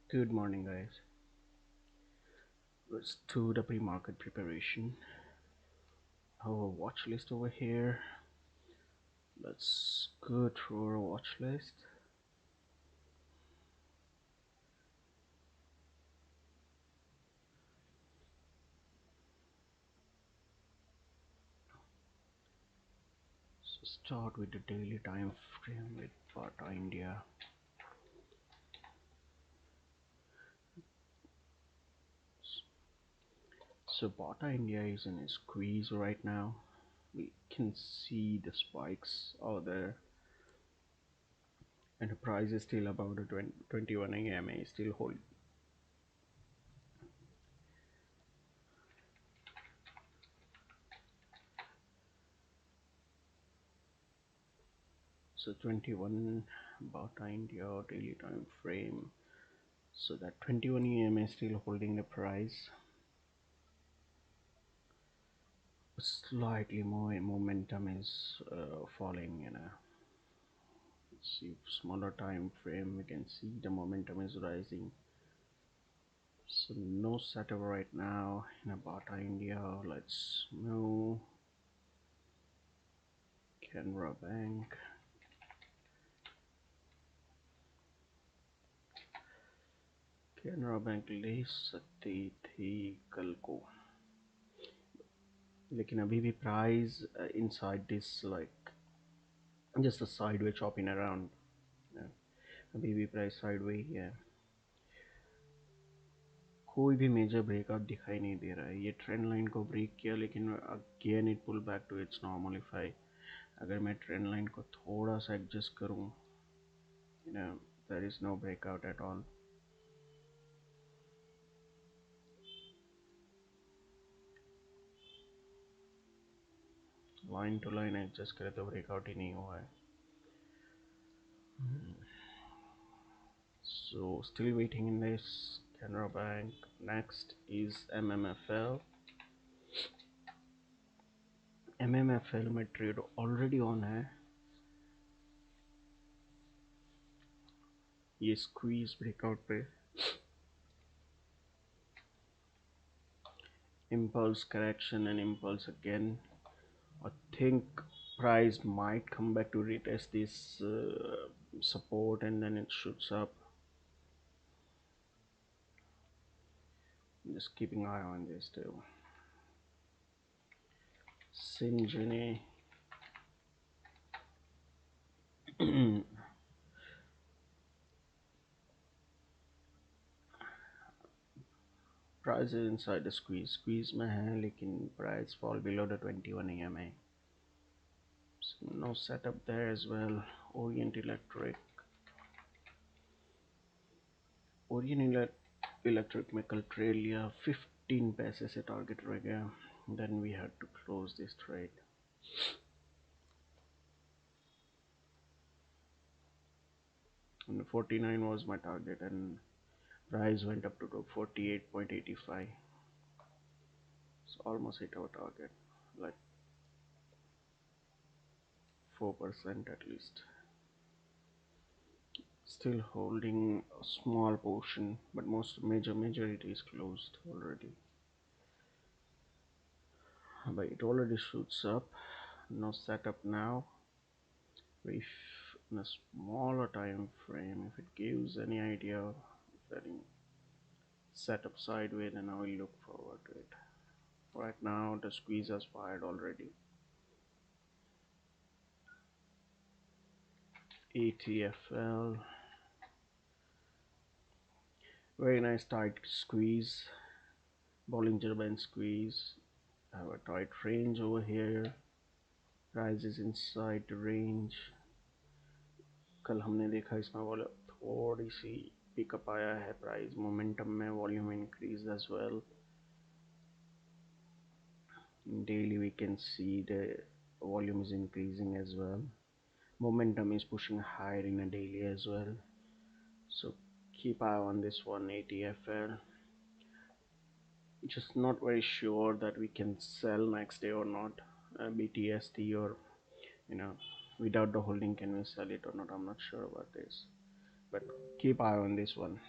Good morning, guys. Let's do the pre-market preparation. Our watch list over here. Let's go through our watch list. So start with the daily time frame with Bata India. So Bata India is in a squeeze right now. We can see the spikes out there, and the price is still above the 21 EMA, still holding. So 21 Bata India daily time frame. So that 21 EMA is still holding the price. Slightly more momentum is falling. Let's see, smaller time frame, we can see the momentum is rising. So no setup right now in a Bata India. Let's move Canara Bank. Canara bank ले सकती थी कल को, लेकिन अभी भी price inside this like just a sideways chopping around. अभी भी प्राइस sideways ही है, कोई भी मेजर ब्रेकआउट दिखाई नहीं दे रहा है. ये ट्रेंड लाइन को ब्रेक किया, लेकिन again it pull back to its normal. अगर मैं ट्रेंड लाइन को थोड़ा सा एडजस्ट करूं, there is no breakout at all. Line to line adjust करें तो ब्रेकआउट ही नहीं हुआ है. So still waiting in this Canara Bank. Next is MMFL. MMFL में ट्रेड ऑलरेडी ऑन है. ये स्क्वीज ब्रेकआउट पे impulse correction and impulse again. I think price might come back to retest this support and then it shoots up. Just keeping eye on this too. Sinjini. Price is inside the squeeze में है, लेकिन price fall below the 21 EMA. So no setup there as well. Orient Electric में कल trade लिया, 15 पैसे से target रह गया. Then we had to close this trade. And 49 was my target, and price went up to 48.85. So almost hit our target, like 4% at least. Still holding a small portion, but most majority is closed already. But it already shoots up. No setup now. If in a smaller time frame, if it gives any idea of getting set up sideways, then I will look forward to it. Right now the squeeze has fired already. ETFL, very nice tight squeeze, Bollinger Band squeeze. I have a tight range over here, price is inside the range. कल हमने देखा इसमें वाला थोड़ी सी pickup आया है price momentum में, volume increase as well. Daily we can see the volume is increasing as well. Momentum is pushing higher in a daily as well. So keep eye on this one, ATFL. Just not very sure that we can sell next day or not. BTST, or without the holding, can we sell it or not? I'm not sure about this, but keep eye on this one.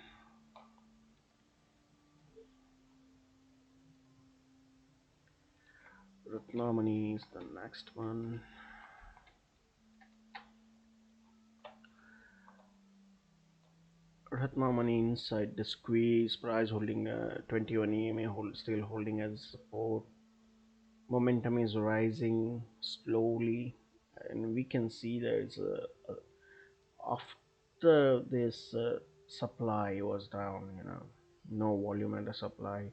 Ratnamani is the next one. Ratnamani inside the squeeze, price holding 21 EMA, still holding as support. Momentum is rising slowly, and we can see there's after this supply was down, no volume at the supply.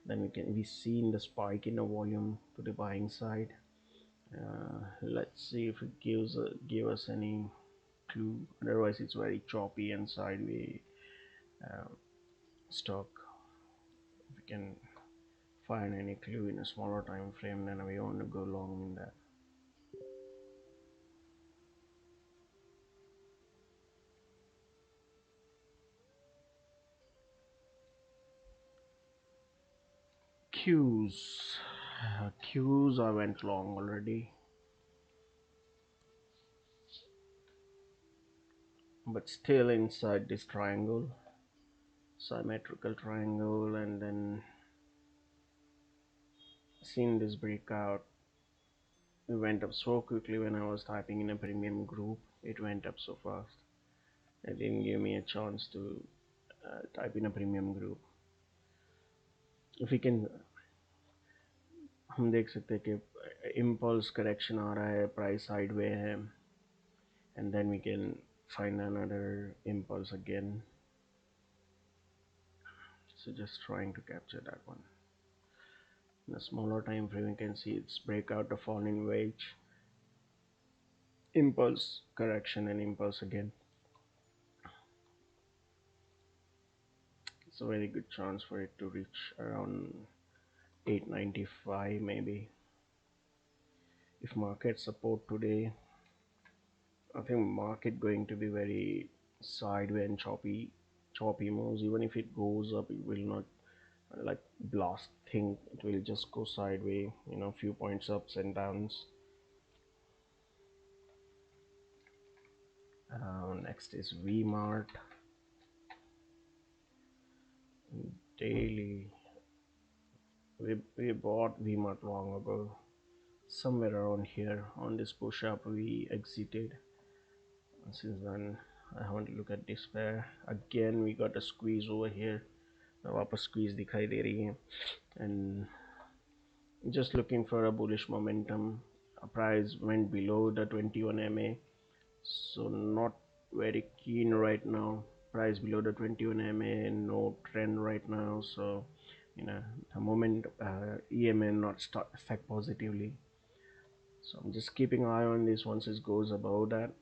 Then we seen the spike in the volume to the buying side. Let's see if it give us any clue. Otherwise, it's very choppy and sideways uh, stock. If we can find any clue in a smaller time frame, then we want to go long in that. Qs. Qs I went long already, but still inside this triangle, symmetrical triangle, and then seen this breakout. It went up so quickly when I was typing in a premium group. It went up so fast. It didn't give me a chance to type in a premium group. If we can, हम देख सकते हैं कि impulse correction आ रहा है, price sideway है, and then we can find another impulse again. So just trying to capture that one. In a smaller time frame, you can see it's breakout of fall in wage, impulse correction, and impulse again. It's a very good chance for it to reach around 895 maybe. If market support today, I think market going to be very sideways and choppy moves. Even if it goes up, it will not like blast thing. It will just go sideways, few points ups and downs. Next is VMart daily. We bought VMart long ago, somewhere around here. On this push up we exited. Since then I want to look at this pair again. We got a squeeze over here. वापस squeeze दिखाई दे रही है, and just looking for a bullish momentum. Price went below the 21 MA, so not very keen right now. Price below the 21 MA, no trend right now, so the moment EMA not start affect positively. So I'm just keeping an eye on this. Once it goes above that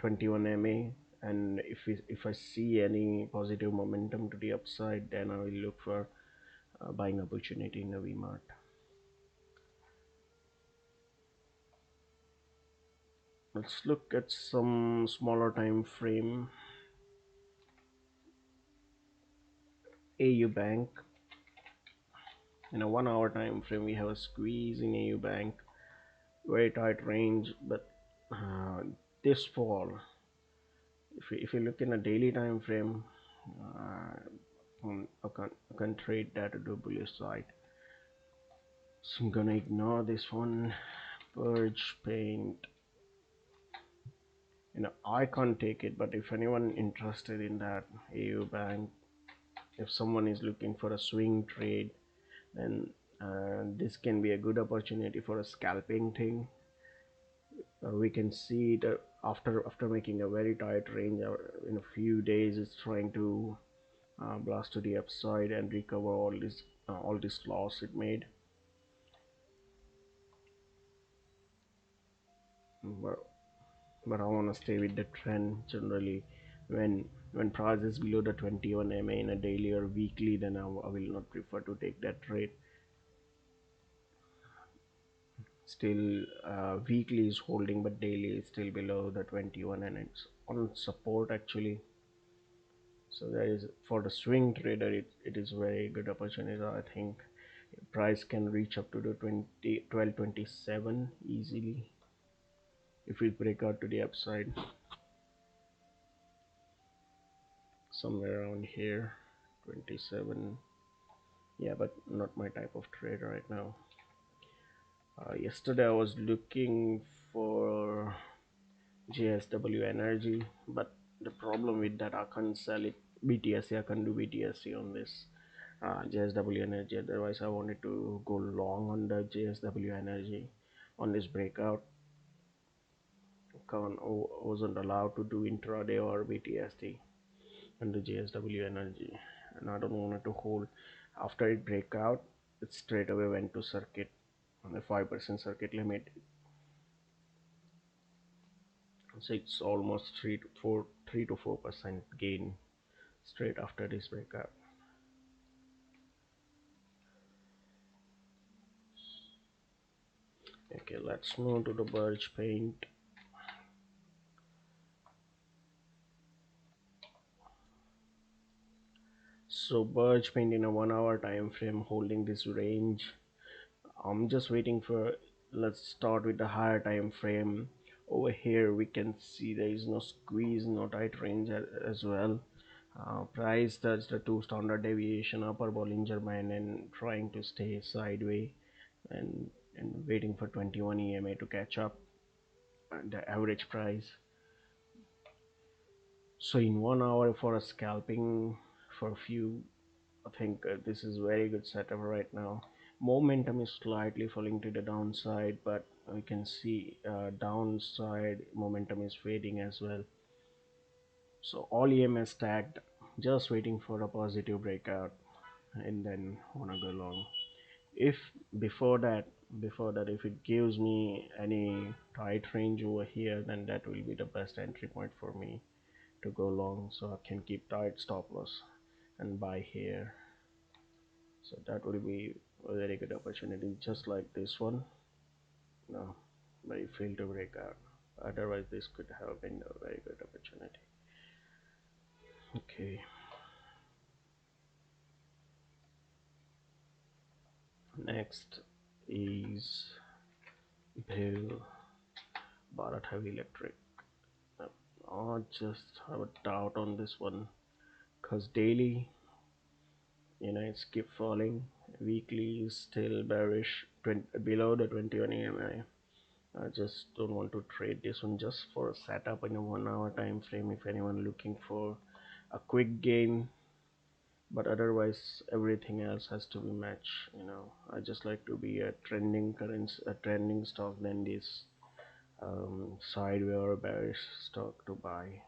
21 MA, and if I see any positive momentum to the upside, then I will look for buying opportunity in the VMart. Let's look at some smaller time frame. AU Bank. In a 1 hour time frame, we have a squeeze in AU Bank, very tight range. But this fall, if you look in a daily time frame, I can trade that to the bullish side. So I'm gonna ignore this one. Purge paint. I can't take it, but if anyone interested in that AU Bank, if someone is looking for a swing trade, then this can be a good opportunity for a scalping thing. We can see that after making a very tight range, in a few days it's trying to blast to the upside and recover all this loss it made. But I want to stay with the trend. Generally, when price is below the 21 MA in a daily or weekly, then I will not prefer to take that trade. Still weekly is holding, but daily is still below the 21, and it's on support actually. So there is, for the swing trader, it is very good opportunity. I think price can reach up to the 1227 easily if we break out to the upside, somewhere around here. 27, yeah, but not my type of trade right now. Yesterday I was looking for JSW Energy, but the problem with that I can't sell it BTSC. I can't do BTSC on this JSW Energy. Otherwise, I wanted to go long on the JSW Energy on this breakout. Wasn't allowed to do intraday or BTSC on the JSW Energy, and I don't want it to hold. After it breakout, it straight away went to circuit on the 5% circuit limit. So it's almost 3 to 4% gain straight after this breakout. Okay, let's move to the Birch Paint. So Birch Paint in a 1 hour time frame holding this range. I'm just waiting for, let's start with the higher time frame. Over here we can see there is no squeeze, no tight range as well. Price touched the 2 standard deviation upper Bollinger Band and trying to stay sideways, and waiting for 21 EMA to catch up the average price. So in 1 hour for a scalping for a few, I think this is very good setup right now. Momentum is slightly falling to the downside, but we can see downside momentum is fading as well. So all EMS tagged, just waiting for a positive breakout, and then wanna go long. If before that if it gives me any tight range over here, then that will be the best entry point for me to go long, so I can keep tight stop loss and buy here. So that will be a very good opportunity, just like this one. No, but it failed to break out. Otherwise this could have been a very good opportunity. Okay, next is Bill Bharat Heavy Electric. I just have a doubt on this one, because daily, it's keep falling. Weekly is still bearish, below the 21 EMA. I just don't want to trade this one just for a setup in a 1 hour time frame if anyone looking for a quick gain. But otherwise everything else has to be matched. I just like to be a trending currency, a trending stock than this sideways or bearish stock to buy.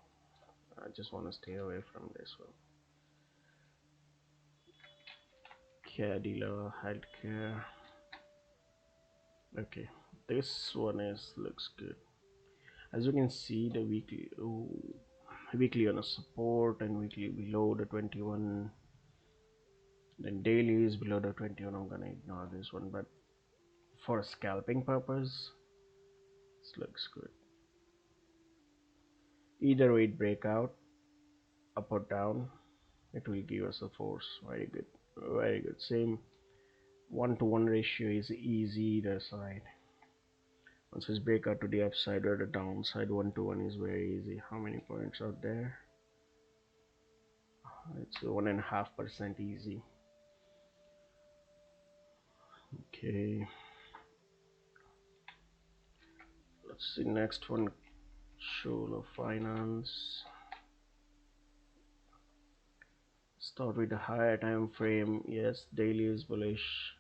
I just want to stay away from this one. Cadila Healthcare. Okay, this one looks good. As you can see, the weekly on a support and weekly below the 21. Then daily is below the 21. I'm gonna ignore this one, but for scalping purpose, this looks good. Either way it break out, up or down, it will give us a force. Very good, very good. Same 1 to 1 ratio is easy either side. Once it's break out to the upside or the downside, 1 to 1 is very easy. How many points are there? It's 1.5% easy. Okay, let's see next one. Chola Finance. Start with a higher time frame. Yes, daily is bullish,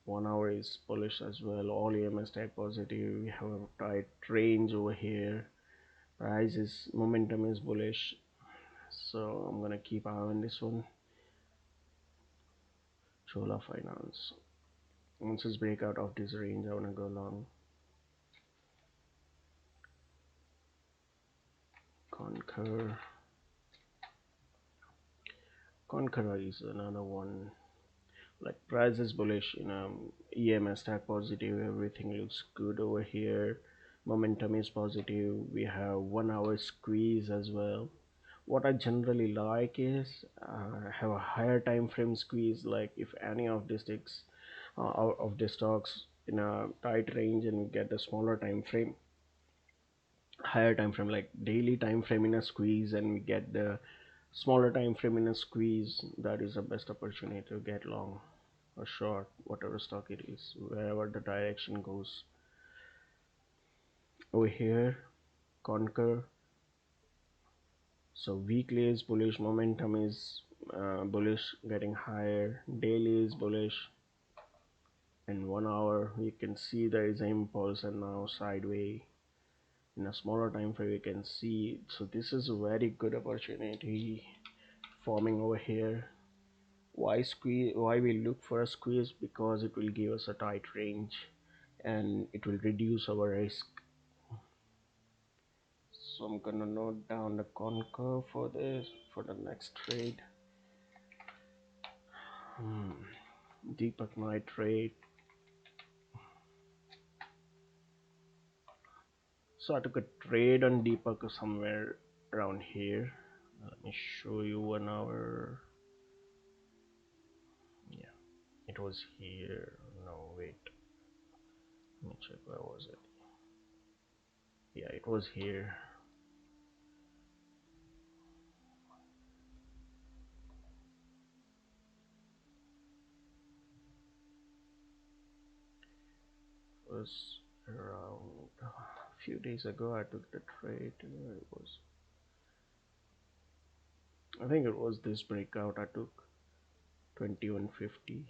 1 hour is bullish as well. All EMS tag positive. We have a tight range over here. Price is momentum is bullish, so I'm gonna keep eye on this one. Chola Finance. Once it's break out of this range, I wanna go long. Concur. Concur is another one. Like price is bullish, EMS tag positive, everything looks good over here. Momentum is positive. We have 1 hour squeeze as well. What I generally like is have a higher time frame squeeze. Like if any of the sticks out of the stocks in a tight range and get a smaller time frame, higher time frame like daily time frame in a squeeze, and we get the smaller time frame in a squeeze, that is the best opportunity to get long. or short, whatever stock it is, wherever the direction goes. Over here, conquer. So weekly is bullish, momentum is bullish, getting higher. Daily is bullish. In 1 hour, you can see there is an impulse and now sideways. In a smaller time frame, you can see. So this is a very good opportunity forming over here. Why squeeze? Why we look for a squeeze? Because it will give us a tight range and it will reduce our risk. So I'm gonna note down the conquer for this for the next trade. Deepak nitrate. So I took a trade on Deepak somewhere around here. Let me show you 1 hour. Yeah, it was here. No, wait. Let me check, where was it? Yeah, it was here. It was around a few days ago. I took the trade. It was, I think it was this breakout. I took 2150.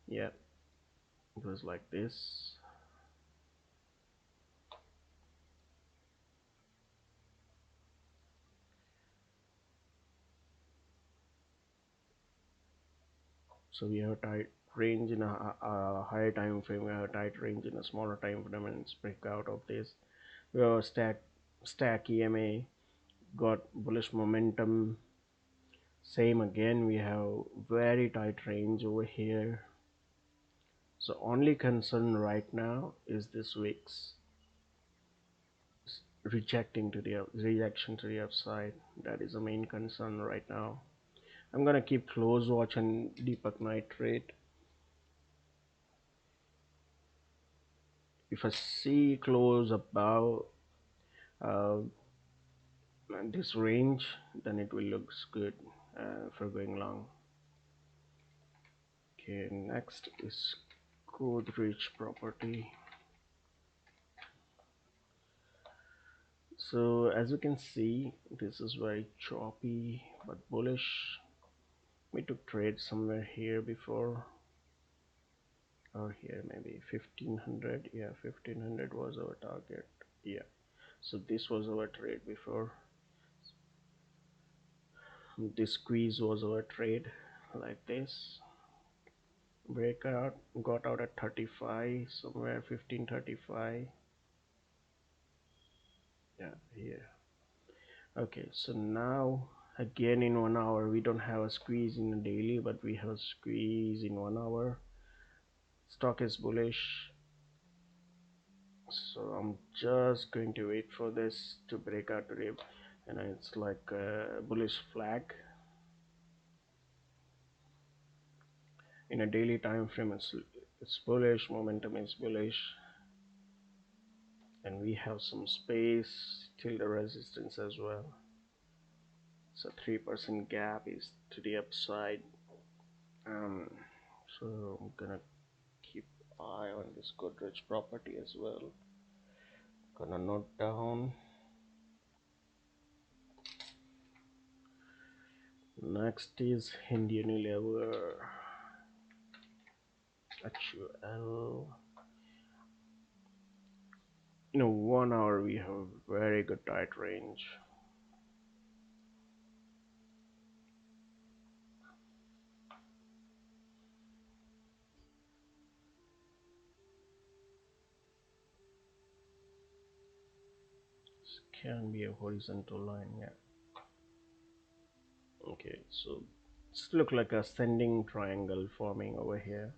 Yeah, it was like this. So we have a tight range in a higher time frame. We have a tight range in a smaller time frame, and it's breakout of this. We have a stack EMA, got bullish momentum. Same again, we have very tight range over here. So only concern right now is this wicks rejection to the upside. That is the main concern right now. I'm gonna keep close watch on Deepak nitrate. If I see close above uh, this range, then it will looks good for going long. Okay, next is Godrej property. So as you can see, this is very choppy but bullish. We took trade somewhere here before, or here maybe 1500. Yeah, 1500 was our target. Yeah, so this was our trade before. This squeeze was our trade, like this. Breakout, got out at 35, somewhere 1535. Yeah, here. Okay, so now again in 1 hour, we don't have a squeeze in a daily, but we have a squeeze in 1 hour. Stock is bullish, so I'm just going to wait for this to break out today, and it's like a bullish flag. In a daily time frame, it's bullish, momentum is bullish, and we have some space till the resistance as well. So 3% gap is to the upside. um, so I'm gonna keep eye on this Godrej property as well. Gonna note down. Next is Indian Unilever HUL. In 1 hour we have very good tight range. This can be a horizontal line, yeah. Okay, so it's look like a ascending triangle forming over here.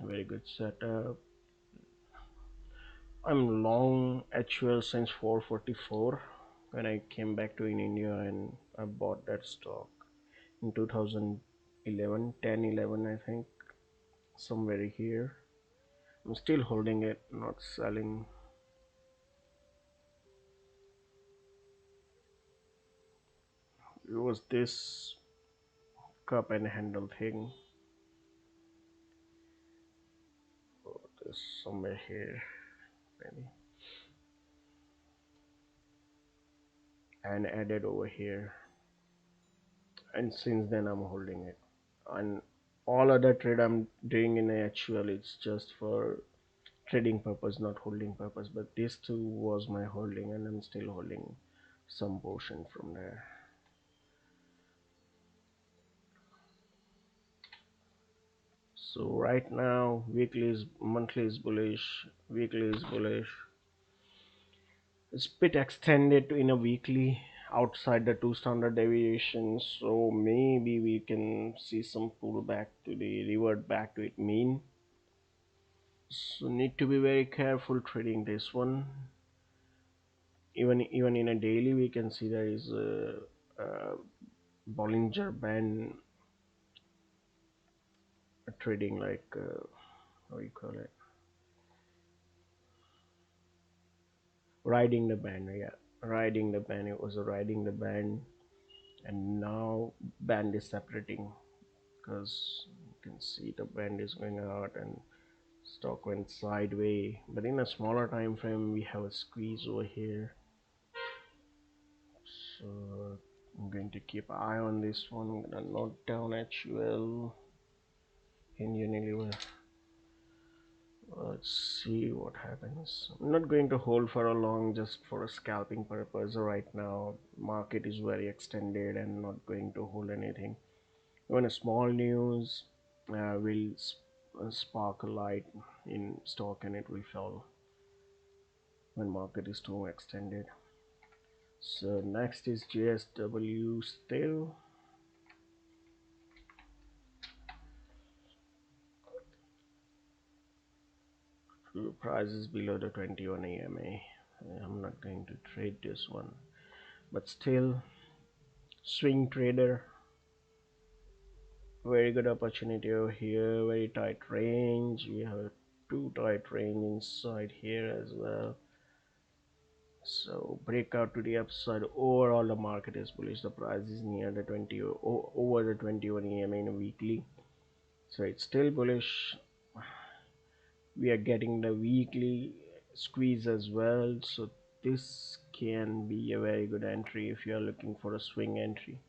A very good setup. I'm long HUL since 444 when I came back to in India, and I bought that stock in 2011, 10, 11, I think, somewhere here. I'm still holding it, not selling. It was this cup and handle thing. Oh, this somewhere here, maybe, and added over here. And since then I'm holding it. And all other trade I'm doing in actual, it's just for trading purpose, not holding purpose. But this too was my holding, and I'm still holding some portion from there. So right now weekly is, monthly is bullish, weekly is bullish. It's bit extended in a weekly outside the two standard deviations, so maybe we can see some pullback to the revert back to its mean. So need to be very careful trading this one. Even in a daily we can see there is a Bollinger Band trading, like how you call it, riding the band. Yeah, riding the band. It was a riding the band, and now band is separating because you can see the band is going out and stock went sideways. But in a smaller time frame we have a squeeze over here, so I'm going to keep an eye on this one. I'm gonna note down HUL in Unilever. Let's see what happens. I'm not going to hold for a long, just for a scalping purpose right now. Market is very extended and not going to hold anything. Even a small news will spark a light in stock and it will fall when market is too extended. So next is JSW still. Price is below the 21 EMA. I'm not going to trade this one, but still swing trader, very good opportunity over here. Very tight range. We have two tight range inside here as well. So breakout to the upside. Overall the market is bullish. The price is near the 20 over the 21 EMA in a weekly, so it's still bullish. We are getting the weekly squeeze as well, so this can be a very good entry if you are looking for a swing entry.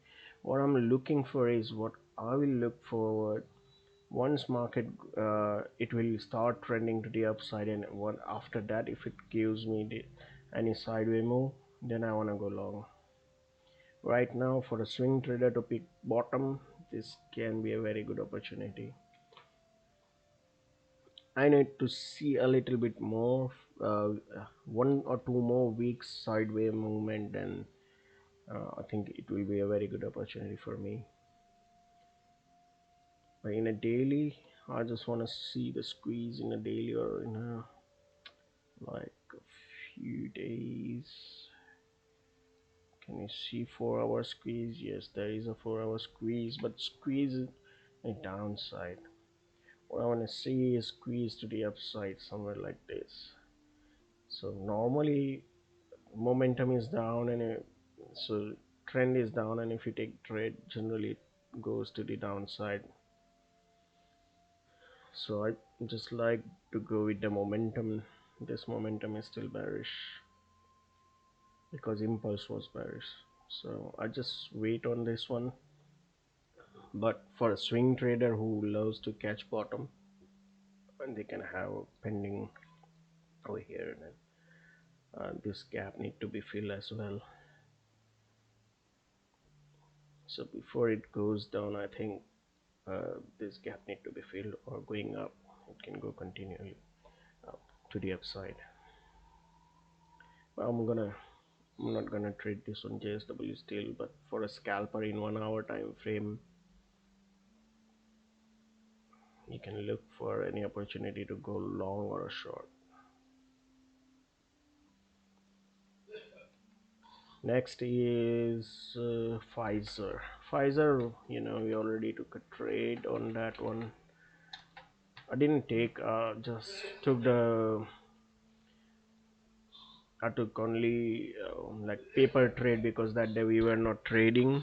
What I'm looking for is, what I will look forward, once market it will start trending to the upside, and what after that, if it gives me any sideways move, then I want to go long. Right now for a swing trader to pick bottom, this can be a very good opportunity. I need to see a little bit more, uh, 1 or 2 more weeks sideways movement, then I think it will be a very good opportunity for me. But in a daily, I just want to see the squeeze in a daily, or in a like a few days. Can you see 4 hour squeeze? Yes, there is a 4 hour squeeze, but squeeze is a downside. What I want to see is squeeze to the upside somewhere like this. So normally momentum is down, and so trend is down, and if you take trade, generally it goes to the downside. So I just like to go with the momentum. This momentum is still bearish because impulse was bearish, so I just wait on this one. But for a swing trader who loves to catch bottom, and they can have pending over here, and this gap need to be filled as well. So before it goes down, I think this gap need to be filled, or going up it can go continually up to the upside. But I'm not gonna trade this on JSW still, but for a scalper in 1 hour time frame, you can look for any opportunity to go long or a short. Next is Pfizer. Pfizer, we already took a trade on that one. I didn't take, just took the, I took only like paper trade, because that day we were not trading.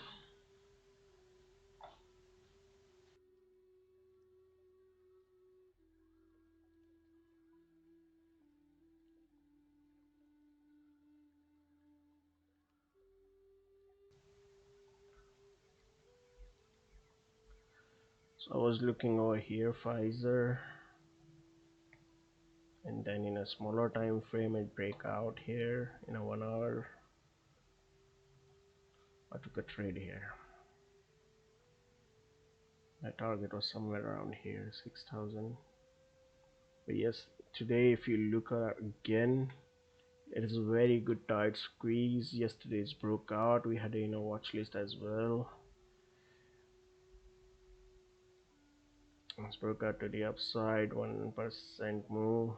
So I was looking over here, Pfizer, and then in a smaller time frame it break out here in a 1 hour. I took a trade here. The target was somewhere around here, 6,000. But yes, today if you look again, it is a very good tight squeeze. Yesterday's broke out. We had a watch list as well. It's broke out to the upside, 1% move.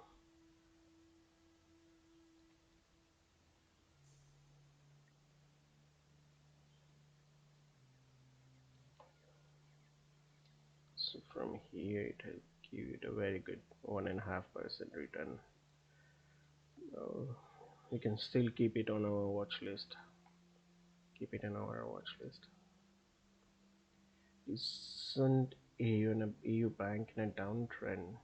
So from here it will give it a very good 1.5% return. We can still keep it on our watch list. Keep it in our watch list. Isn't EU Bank in a downtrend?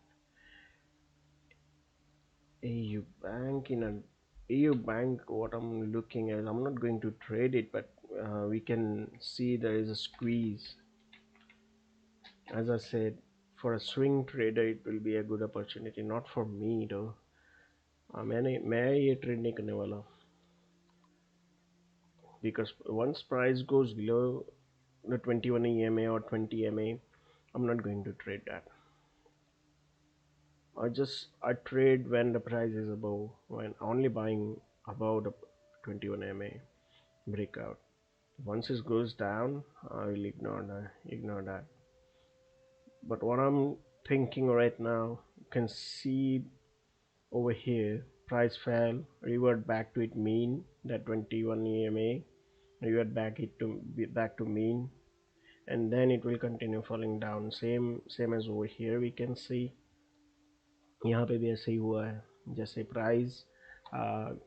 EU Bank in a EU Bank. What I'm looking at, I'm not going to trade it, but we can see there is a squeeze. As I said, for a swing trader, it will be a good opportunity. Not for me though. मैं ये trade नहीं करने वाला, because once price goes below the 21 EMA or 20 EMA, I'm not going to trade that. I trade when the price is above, when only buying above the 21 EMA breakout. Once it goes down, I will ignore that. But what I'm thinking right now, you can see over here, price fell, revert back to its mean, that 21 EMA, revert back to mean, and then it will continue falling down. Same as over here we can see. यहाँ पे भी ऐसे ही हुआ है, जैसे price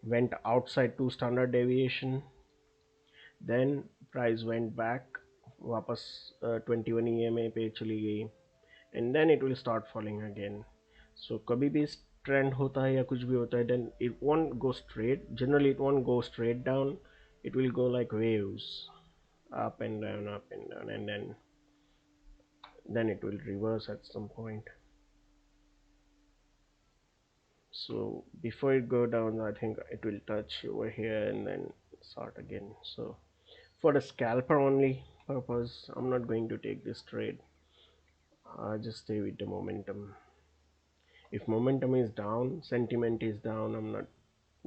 went outside 2 standard deviation, then price went back, वापस 21 EMA पे चली गई, and then it will start falling again. So कभी भी ट्रेंड होता है या कुछ भी होता है, then it won't go straight. Generally it won't go straight down. It will go like waves, up and down, and then it will reverse at some point. So before it go down, I think it will touch over here and then start again. So for the scalper only purpose, I'm not going to take this trade. I just stay with the momentum. If momentum is down, sentiment is down, I'm not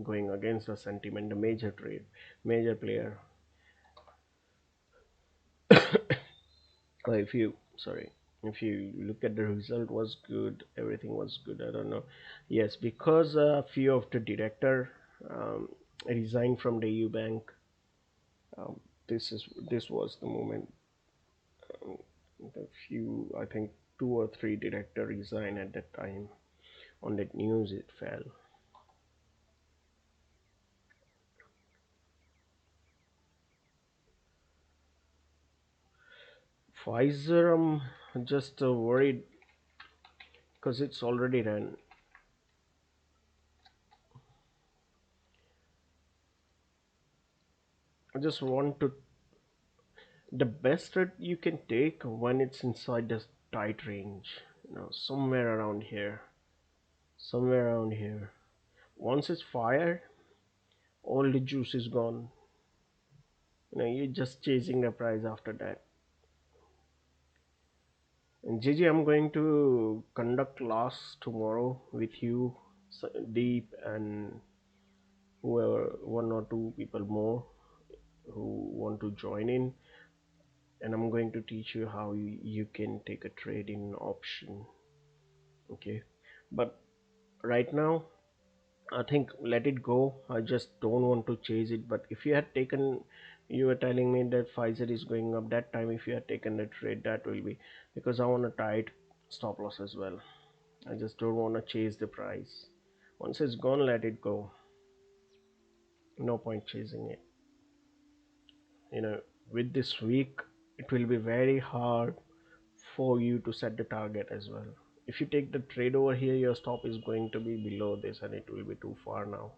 going against the sentiment. The major trade, major player. If you look at the result was good, everything was good. I don't know. Yes, because a few of the director resigned from the EU Bank. Um, this was the moment. Um, the few, I think, 2 or 3 director resigned at that time. On that news, it fell. Pfizer, I'm just worried because it's already ran. I just want to, the best that you can take when it's inside the tight range, somewhere around here, somewhere around here. Once it's fired, all the juice is gone. You're just chasing the price after that. And Gigi, I'm going to conduct class tomorrow with you, Deep, and whoever, 1 or 2 people more who want to join in. And I'm going to teach you how you can take a trade in option. Okay, but right now I think let it go. I just don't want to chase it. But if you had taken, you were telling me that Pfizer is going up that time. If you had taken the trade, that will be because I want a tight stop loss as well. I just don't want to chase the price. Once it's gone, let it go. No point chasing it. With this week, it will be very hard for you to set the target as well. If you take the trade over here, your stop is going to be below this and it will be too far now.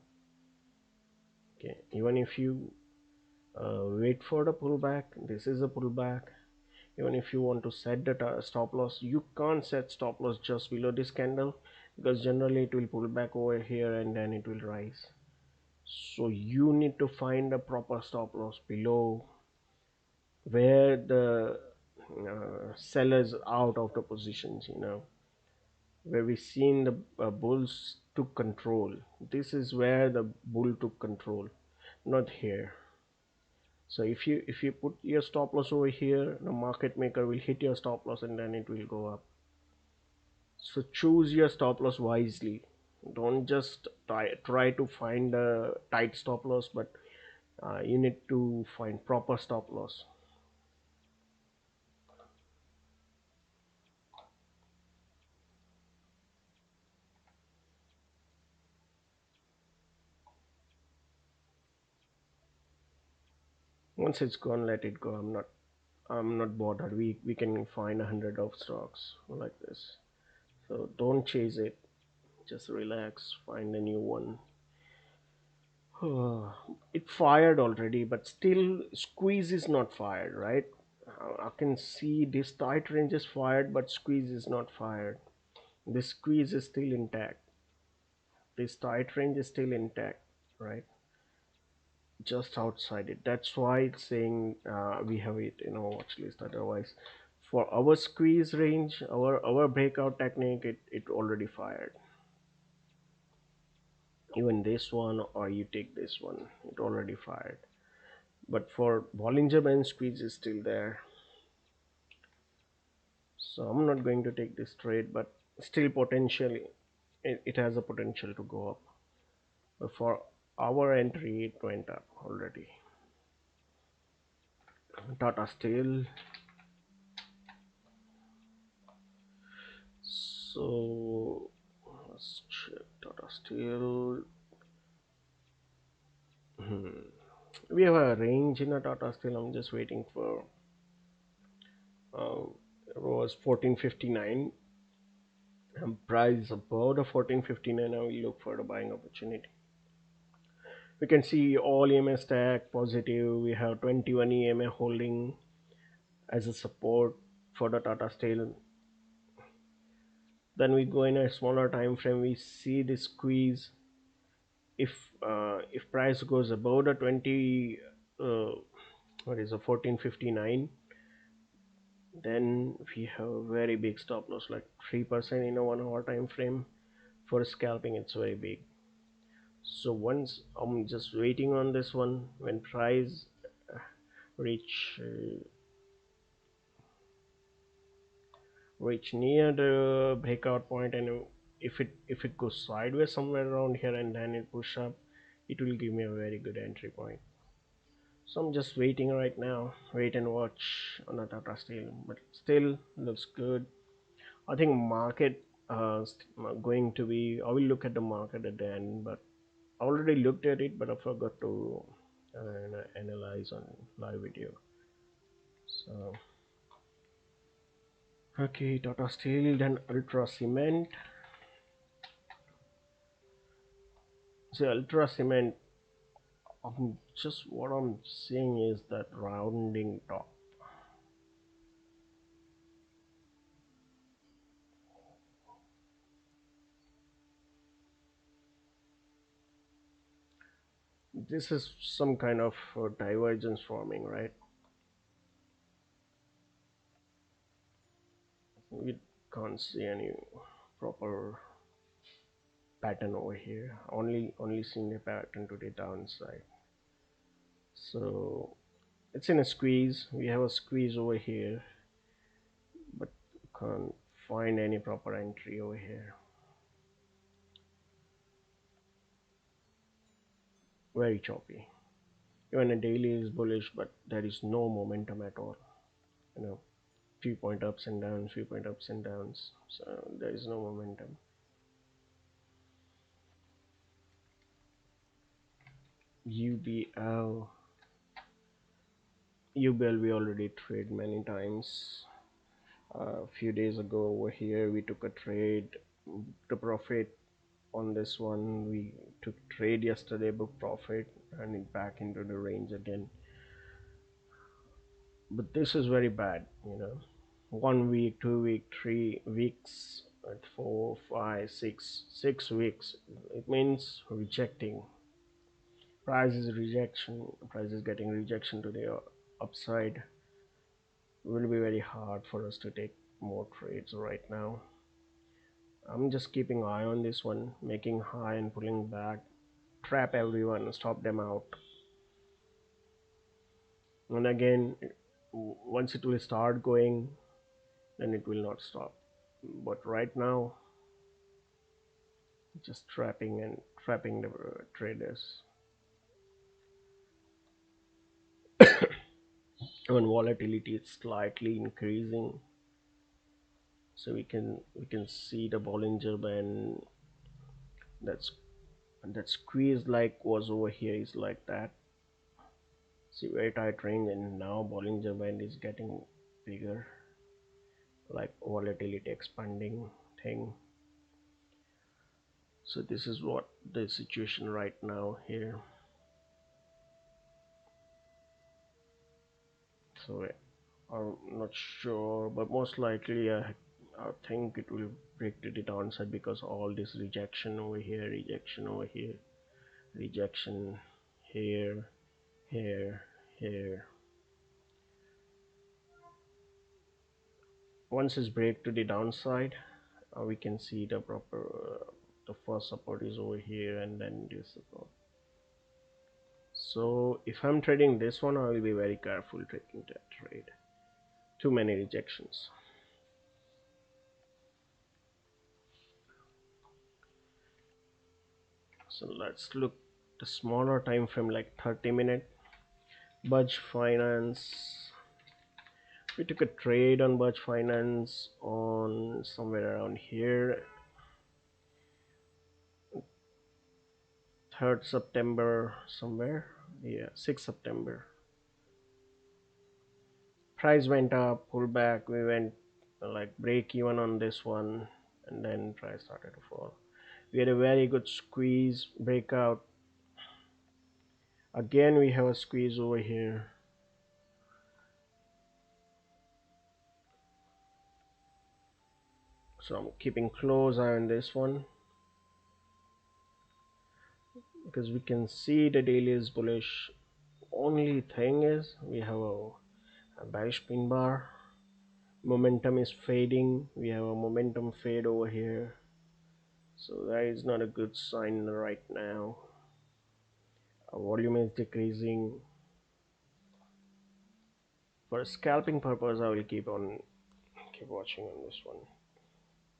Okay, even if you wait for the pullback, this is a pullback. Even if you want to set the stop loss, you can't set stop loss just below this candle, because generally it will pull back over here and then it will rise. So you need to find a proper stop loss below, where the sellers out of the positions, where we seen the bulls took control. This is where the bull took control, not here. So if you put your stop loss over here, the market maker will hit your stop loss and then it will go up. So choose your stop loss wisely. Don't just try to find a tight stop loss, but you need to find proper stop loss. Once it's gone, let it go. I'm not bothered. We can find 100 of stocks like this. So don't chase it. Just relax. Find a new one. It fired already, but still squeeze is not fired, right? I can see this tight range is fired, but squeeze is not fired. This squeeze is still intact. This tight range is still intact, right? Just outside it. That's why it's saying we have it in our watch list. Otherwise, for our squeeze range, our breakout technique, it already fired. Even this one, or you take this one, it already fired. But for Bollinger Band, squeeze is still there. So I'm not going to take this trade, but still potentially it has a potential to go up. But for our entry, it went up already. Tata Steel. So let's check Tata Steel. We have a range in a Tata Steel. I'm just waiting for. Uh, it was 1459. Price above the 1459. I will look for the buying opportunity. We can see all EMA stack positive. We have 21 EMA holding as a support for the Tata Steel. Then we go in a smaller time frame. We see the squeeze. If price goes above the 20, what is a 1459, then we have a very big stop loss, like 3% in a 1 hour time frame. For scalping, it's very big. So once I'm just waiting on this one, when price reach reach near the breakout point, and if it goes sideways somewhere around here and then it push up, it will give me a very good entry point. So I'm just waiting right now, wait and watch on a Tata Steel, but still looks good. I think market going to be. I will look at the market at the end, but I already looked at it, but I forgot to analyze on live video. So okay, Tata Steel, then Ultra Cement. So Ultra Cement, just what I'm seeing is that rounding top. This is some kind of divergence forming, right? We can't see any proper pattern over here. Only seeing a pattern to the downside. So it's in a squeeze. We have a squeeze over here, but can't find any proper entry over here. Very choppy. Even a daily is bullish, but there is no momentum at all. You know, few point ups and downs, few point ups and downs. So there is no momentum. UBL, UBL we already trade many times. A few days ago over here we took a trade, the profit on this one. We took trade yesterday, book profit, and it back into the range again. but this is very bad, 1 week, 2 week, 3 weeks, 4, 5, 6, 6 weeks. It means rejecting. Price is getting rejection to the upside. Will be very hard for us to take more trades right now. I'm just keeping eye on this one, making high and pulling back, trap everyone, stop them out. And again, once it will start going, then it will not stop. But right now, just trapping the traders. When volatility is slightly increasing, so we can see the Bollinger Band. That's that squeeze like was over here is like that. See, very tight range, and now Bollinger Band is getting bigger, like volatility expanding thing. So this is what the situation right now here. So I'm not sure, but most likely I think it will break to the downside because all this rejection over here, rejection over here, rejection here, here, here. Once it's break to the downside, we can see the proper the first support is over here and then this support. So if I'm trading this one, I will be very careful taking that trade. Too many rejections. So let's look the smaller time frame, like 30-minute. Budge Finance. We took a trade on Budge Finance on somewhere around here, 3rd September somewhere. Yeah, 6th September. Price went up, pulled back. We went like break even on this one, and then price started to fall. We had a very good squeeze breakout. Again, we have a squeeze over here. So I'm keeping close eye on this one because we can see the daily is bullish. Only thing is we have a bearish pin bar. Momentum is fading. We have a momentum fade over here. So that is not a good sign right now. Our volume is decreasing. For scalping purpose, I will keep watching on this one.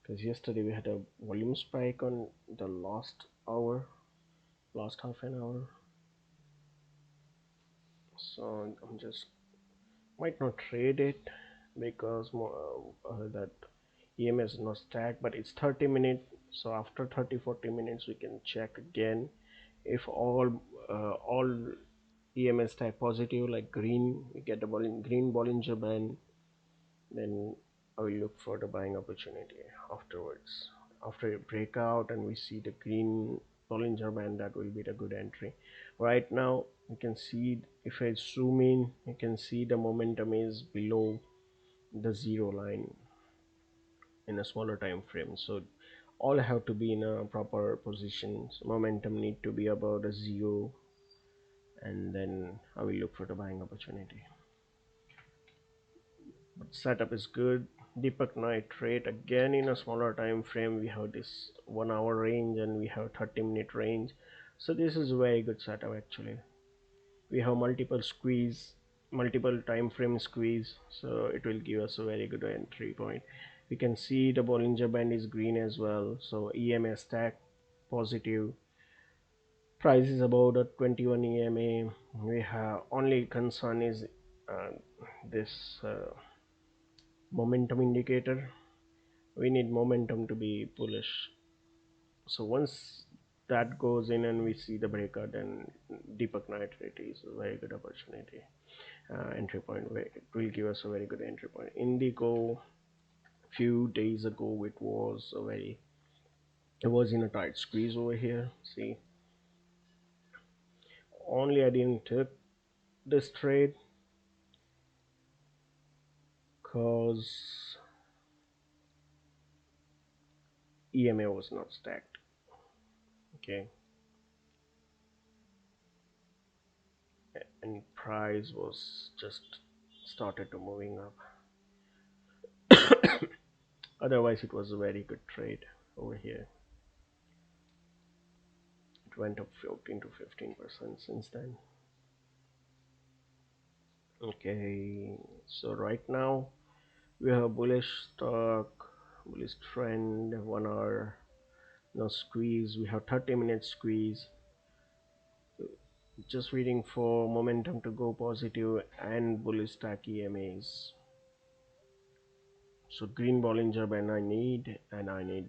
Because yesterday we had a volume spike on the last hour, last half an hour. So I'm just might not trade it because that EMA is not stacked, but it's 30 minutes. So after 30-40 minutes we can check again if all EMA stack positive, like green, we get the green Bollinger Band, then I will look for the buying opportunity afterwards. After a breakout and we see the green Bollinger Band, that will be the good entry. Right now you can see, if I zoom in, you can see the momentum is below the zero line in a smaller time frame. So all have to be in a proper position. So momentum need to be above the zero, and then I will look for the buying opportunity. But setup is good. Deepak nitrate again in a smaller time frame. We have this 1 hour range and we have 30-minute range. So this is a very good setup actually. We have multiple time frame squeeze, so it will give us a very good entry point. We can see the Bollinger Band is green as well, so EMA stack positive. Price is about a 21 EMA. We have only concern is uh, this momentum indicator. We need momentum to be bullish. So once that goes in and we see the breakout, then Deepak nitrate is a very good opportunity. Entry point where it will give us a very good entry point. Indigo, few days ago it was in a tight squeeze over here. See, only I didn't took this trade because EMA was not stacked. Okay, and price was just started to moving up. Otherwise, it was a very good trade over here. It went up 14 to 15% since then. Okay, so right now we have a bullish stock, bullish trend, 1 hour, no squeeze. We have 30-minute squeeze. Just waiting for momentum to go positive and bullish stack EMAs. So green Bollinger Band I need, and I need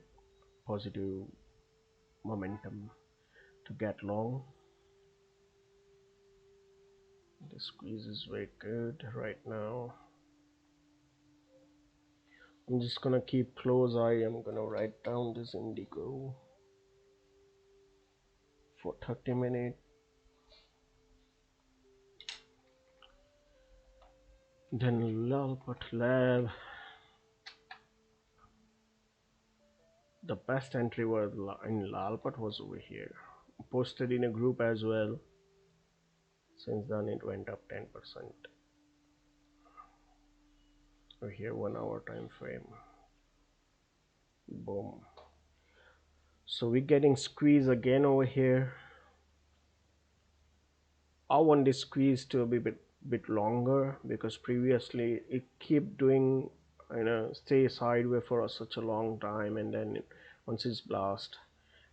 positive momentum to get long. The squeeze is very good right now. I'm just gonna keep close eye. I'm gonna write down this indigo for 30 minutes. Then Lalpat Lab. The best entry was in Lalpat was over here. Posted in a group as well. Since then it went up 10%. Over here 1 hour time frame. Boom. So we're getting squeeze again over here. I want this squeeze to be bit longer because previously it keep doing, stay sideways for such a long time, and then once it's blast,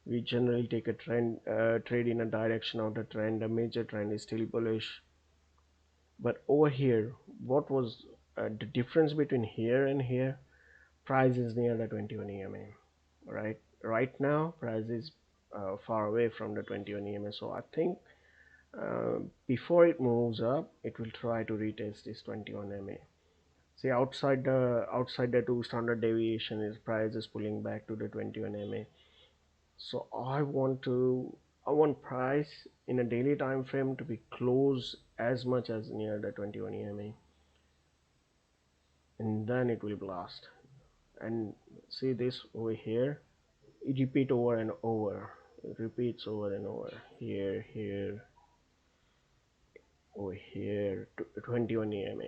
we generally take a trade in a direction of the trend. The major trend is still bullish, but over here, what was the difference between here and here? Price is near the 21 EMA, right now price is far away from the 21 EMA, so I think before it moves up, it will try to retest this 21 MA. See, outside the 2 standard deviation, is price is pulling back to the 21 MA. So I want price in a daily time frame to be close as much as near the 21 EMA, and then it will blast. And see this over here, it repeat over and over. It repeats over and over. Here, over here, 21 EMA.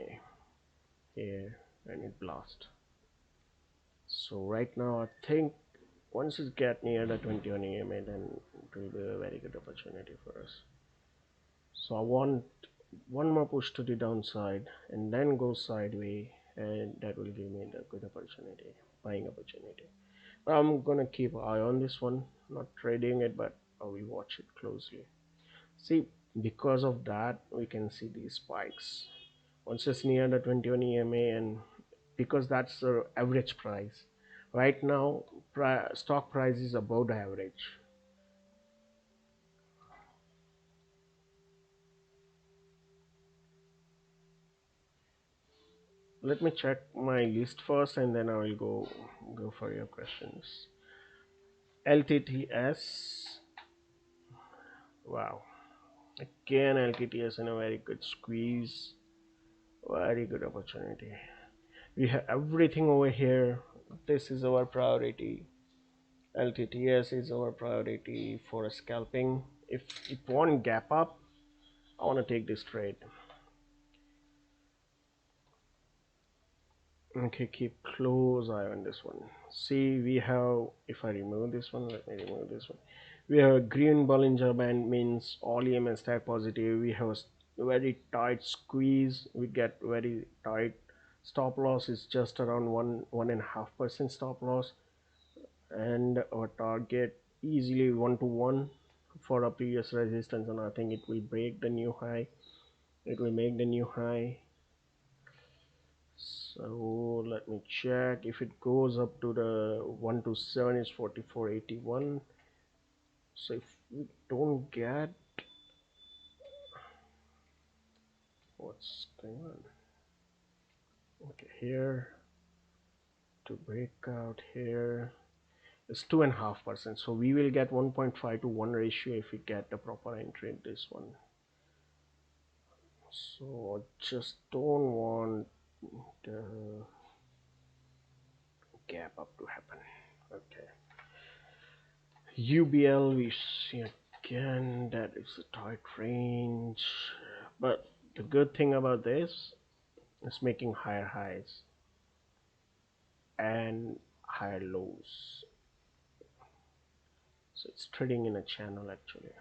Here, and it blast. So right now I think once it get near the 21 EMA, then it will be a very good opportunity for us. So I want one more push to the downside and then go sideways, and that will give me the good opportunity, buying opportunity. But I'm gonna keep eye on this one, not trading it, but I will watch it closely. See, because of that we can see these spikes once it's near the 21 EMA, and because that's the average price right now, stock price is above the average. Let me check my list first, and then I will go for your questions. LTTS, wow, again LTTS in a very good squeeze, very good opportunity. We have everything over here. This is our priority. LTTS is our priority for scalping. If it won't gap up, I want to take this trade. Okay, keep close eye on this one. See, we have, if I remove this one, let me remove this one. We have a green Bollinger Band, means all EMS stack positive. We have a very tight squeeze. We get very tight. Stop loss is just around 1.5% stop loss, and our target easily 1 to 1 for a previous resistance, and I think it will break the new high. It will make the new high. So let me check. If it goes up to the 1 to 7 is 44.81. So if we don't get, what's going on? Okay, here to break out here is 2.5%. So we will get 1.5 to 1 ratio if we get the proper entry in this one. So I just don't want the gap up to happen. Okay. UBL we see again that is a tight range, but the good thing about this is making higher highs and higher lows. So it's trading in a channel actually,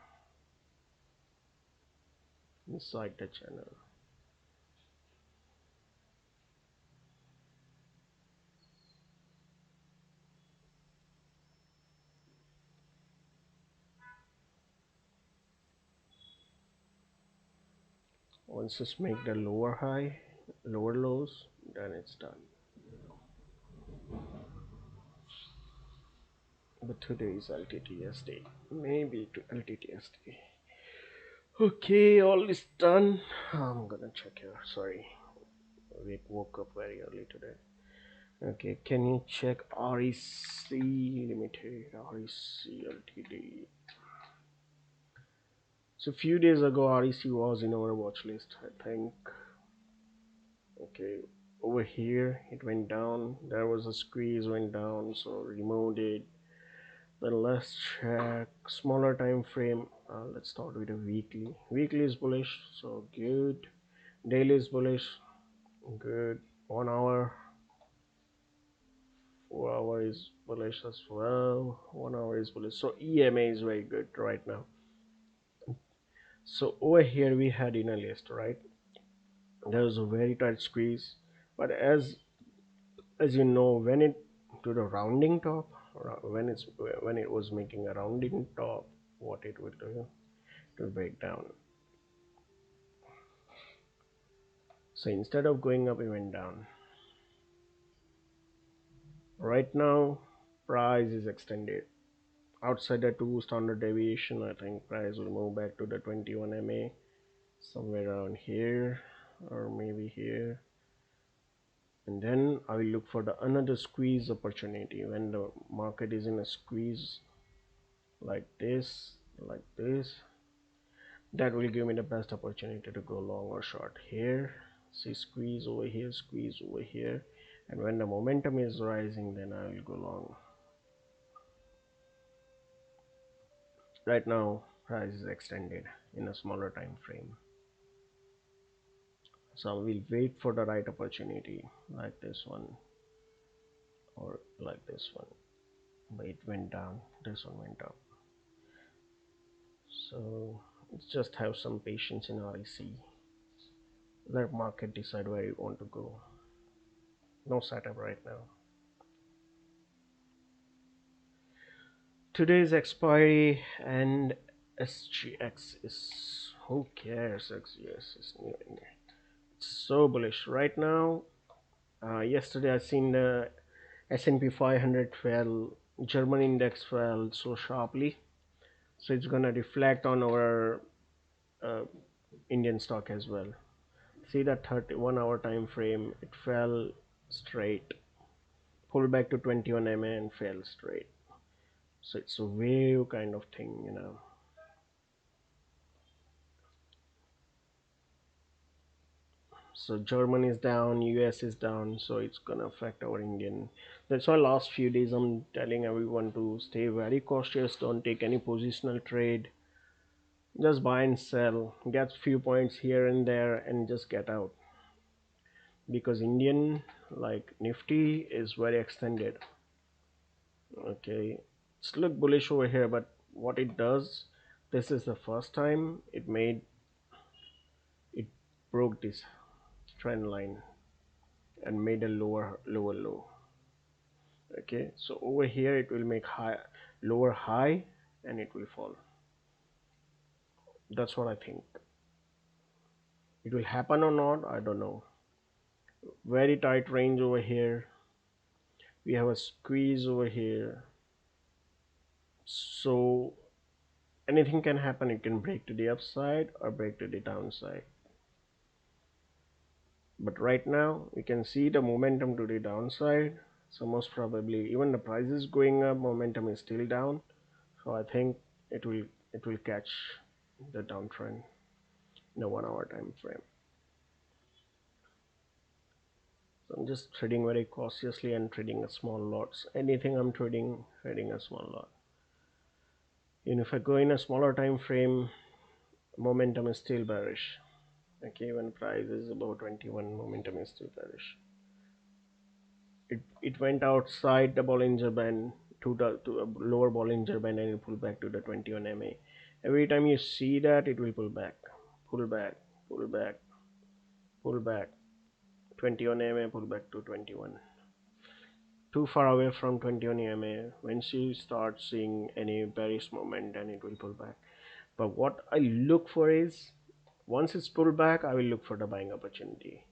inside the channel. Once it's make the lower high, lower lows, then it's done. But today is LTTSD, maybe to LTTSD. Okay, all is done. I'm gonna check here. Sorry, we woke up very early today. Okay, can you check REC Limited, REC Ltd? So few days ago, REC was in our watch list, I think. Okay, over here it went down. There was a squeeze, went down, so removed it. Then let's check smaller time frame. Let's start with a weekly. Weekly is bullish, so good. Daily is bullish, good. 1 hour, 4 hour is bullish as well. 1 hour is bullish. So EMA is very good right now. So over here we had in a list, right? There was a very tight squeeze, but as you know, when it to the rounding top, when it was making a rounding top, what it will do, it will break down. So instead of going up, it went down. Right now, price is extended. Outside the 2 standard deviation, I think price will move back to the 21 MA, somewhere around here, or maybe here. And then I will look for the another squeeze opportunity when the market is in a squeeze like this, like this. That will give me the best opportunity to go long or short. Here, see squeeze over here, squeeze over here, and when the momentum is rising, then I will go long. Right now price is extended in a smaller time frame, so we'll wait for the right opportunity like this one or like this one. But it went down, this one went up, so let's just have some patience in REC. Let market decide where you want to go. No setup right now. Today's expiry and SGX is, who cares? SGX is new. It's so bullish right now. Yesterday I seen the S&P 500 fell, German index fell so sharply, so it's gonna reflect on our uh, Indian stock as well. See that 31-hour time frame, it fell straight, pulled back to 21 MA and fell straight. So it's a wave kind of thing, you know. So German is down, US is down, so it's gonna affect our Indian. That's why last few days I'm telling everyone to stay very cautious, don't take any positional trade, just buy and sell, get few points here and there and just get out, because Indian like Nifty is very extended. Okay, it's look bullish over here, but what it does, this is the first time it broke this trend line and made a lower low. Okay, so over here it will make high lower high and it will fall. That's what I think. It will happen or not, I don't know. Very tight range over here, we have a squeeze over here, so anything can happen. It can break to the upside or break to the downside, but right now we can see the momentum to the downside, so most probably even the price is going up, momentum is still down, so I think it will catch the downtrend in a 1 hour time frame. So I'm just trading very cautiously and trading a small lots. Anything I'm trading a small lot. Even if I go in a smaller time frame, momentum is still bearish. Okay, when price is above 21, momentum is still bearish. It went outside the Bollinger Band to a lower Bollinger Band, and it pulled back to the 21 MA. Every time you see that, it will pull back, pull back, pull back, pull back. 21 MA, pull back to 21. Too far away from 21 MA. Once you start seeing any bearish movement, then it will pull back. But what I look for is, once it's pulled back, I will look for the buying opportunity.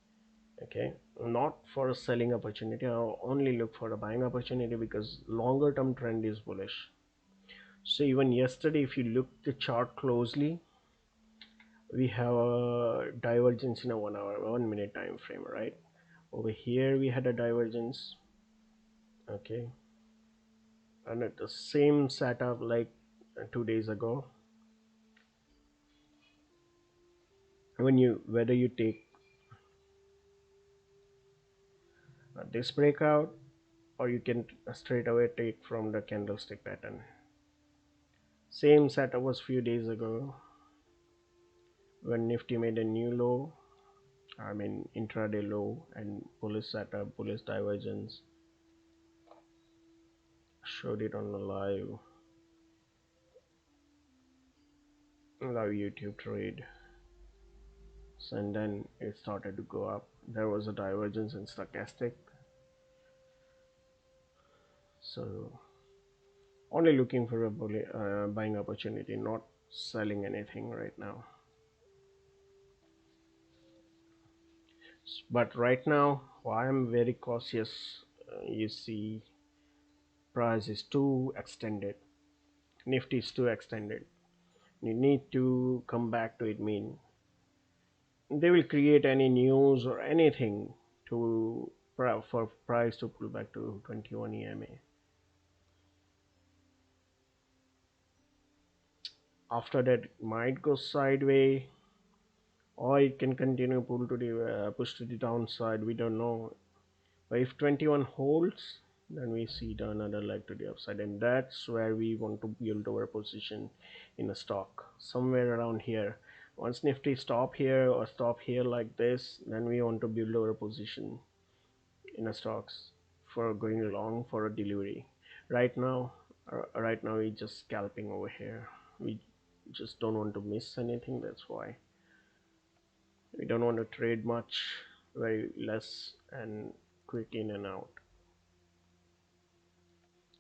Okay, not for a selling opportunity. I'll only look for a buying opportunity because longer term trend is bullish. So even yesterday, if you look the chart closely, we have a divergence in a 1 hour 1 minute time frame, right? Over here we had a divergence. Okay, and at the same setup like 2 days ago, when you whether you take this breakout, or you can straight away take from the candlestick pattern. Same setup was few days ago when Nifty made a new low, I mean intraday low, and bullish setup, bullish divergence. Showed it on the live YouTube trade. So, and then it started to go up. There was a divergence in stochastic. So only looking for a buying opportunity, not selling anything right now. But right now, why I'm very cautious, you see price is too extended, Nifty is too extended. You need to come back to it. Mean they will create any news or anything to for price to pull back to 21 EMA. After that, it might go sideways, or it can continue pull to the push to the downside. We don't know. But if 21 holds, then we see the another leg to the upside, and that's where we want to build our position in a stock, somewhere around here. Once Nifty stop here or stop here like this, then we want to build our position in a stocks for going long for a delivery. Right now we just scalping over here. We just don't want to miss anything. That's why we don't want to trade much, very less, and quick in and out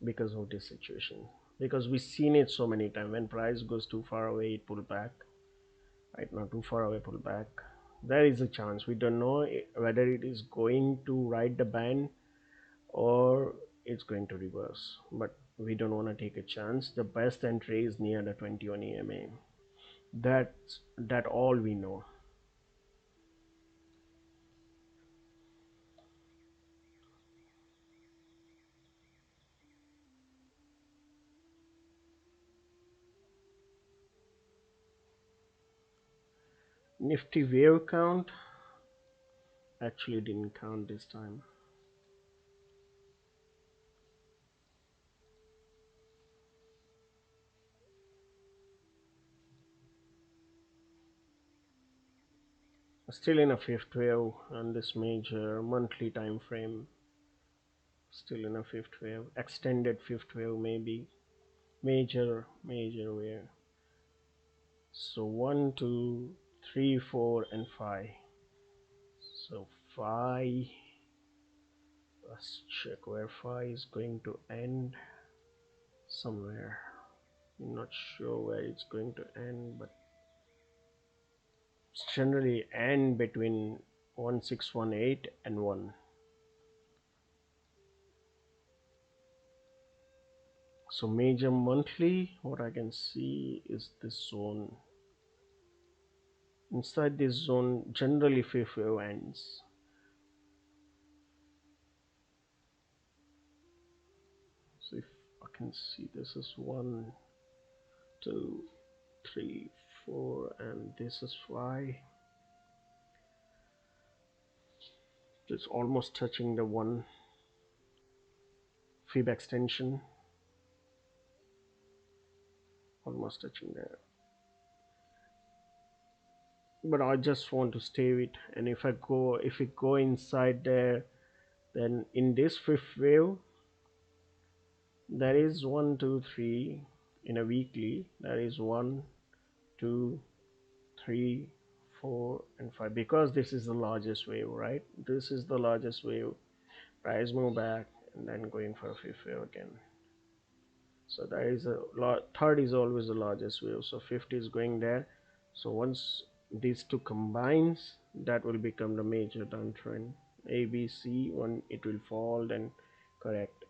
because of this situation. Because we've seen it so many times. When price goes too far away, it pull back. Right now, too far away, pull back. There is a chance. We don't know whether it is going to ride the band or it's going to reverse. But we don't want to take a chance. The best entry is near the 21 EMA. That all we know. Nifty wave count actually didn't count this time. Still in a fifth wave on this major monthly time frame. Still in a fifth wave, extended fifth wave, maybe major wave. So 1 2 3 4 and 5. So 5, let's check where 5 is going to end. Somewhere, I'm not sure where it's going to end, but it's generally end between 1618 and 1. So major monthly, what I can see is this zone. Inside this zone, generally fifth wave ends. So if I can see, this is 1 2 3 4, and this is 5. It's almost touching the one fib extension, almost touching there. But I just want to stay with, and if it go inside there, then in this fifth wave there is 1 2 3 in a weekly, there is 1 2 3 4 and 5, because this is the largest wave, right? This is the largest wave. Price move back and then going for a fifth wave again. So there is a lot. Third is always the largest wave, so fifth is going there. So once these two combines, that will become the major downtrend. A B C, when it will fall then correct.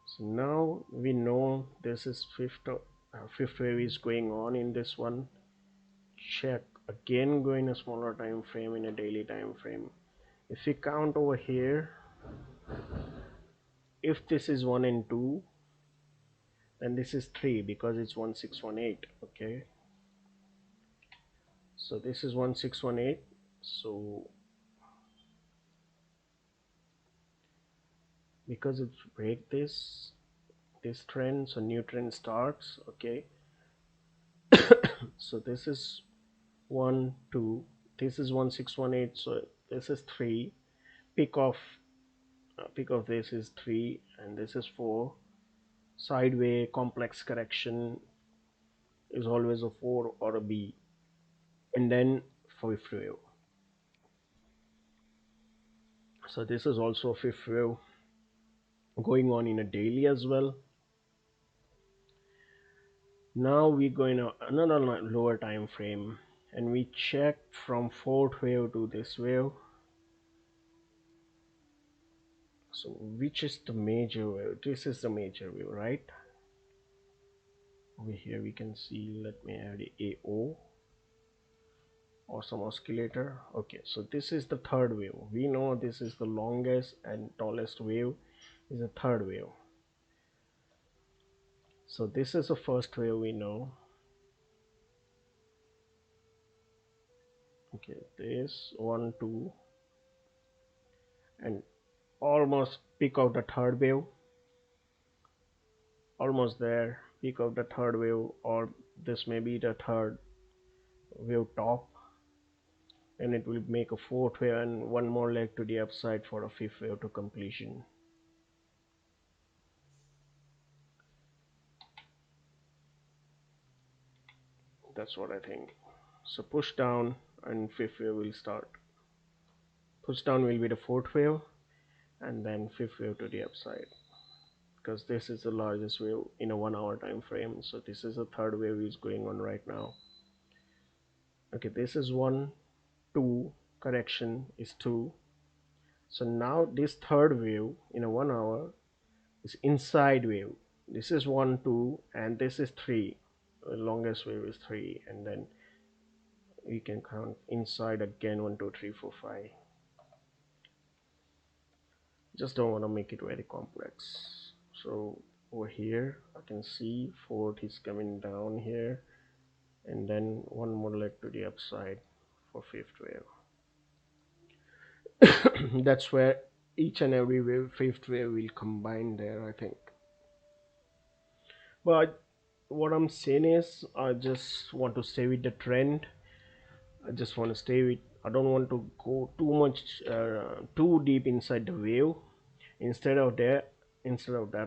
So now we know this is fifth wave is going on in this one. Check again, go in a smaller time frame, in a daily time frame. If we count over here, if this is 1 and 2, then this is 3 because it's 1618. Okay, so this is 1618. So because it's break this trend, so new trend starts. Okay, so this is 1 2, this is 1618, so this is 3. Peak of this is 3 and this is 4. Sideway complex correction is always a 4 or a B, and then fifth wave. So this is also a fifth wave going on in a daily as well. Now we go in another lower time frame and we check from fourth wave to this wave. So which is the major wave? This is the major wave, right? Over here we can see, let me add a AO or some oscillator. Okay, so this is the third wave. We know this is the longest and tallest wave, is the third wave. So this is the first wave we know. Okay, this 1 2 and almost peak of the third wave, almost there, peak of the third wave, or this may be the third wave top, and it will make a fourth wave and one more leg to the upside for a fifth wave to completion. That's what I think. So push down and fifth wave will start. Push down will be the fourth wave and then fifth wave to the upside, because this is the largest wave in a 1 hour time frame. So this is the third wave is going on right now. Okay, this is 1 2, correction is 2. So now this third wave in a 1 hour is inside wave. This is 1 2 and this is 3. The longest wave is 3, and then we can count inside again 1 2 3 4 5. Just don't want to make it very complex. So over here I can see fourth is coming down here, and then one more leg to the upside for fifth wave. That's where each and every wave, fifth wave, will combine there, I think. But what I'm saying is, I just want to stay with the trend. I just want to stay with, I don't want to go too much too deep inside the wave. Instead of that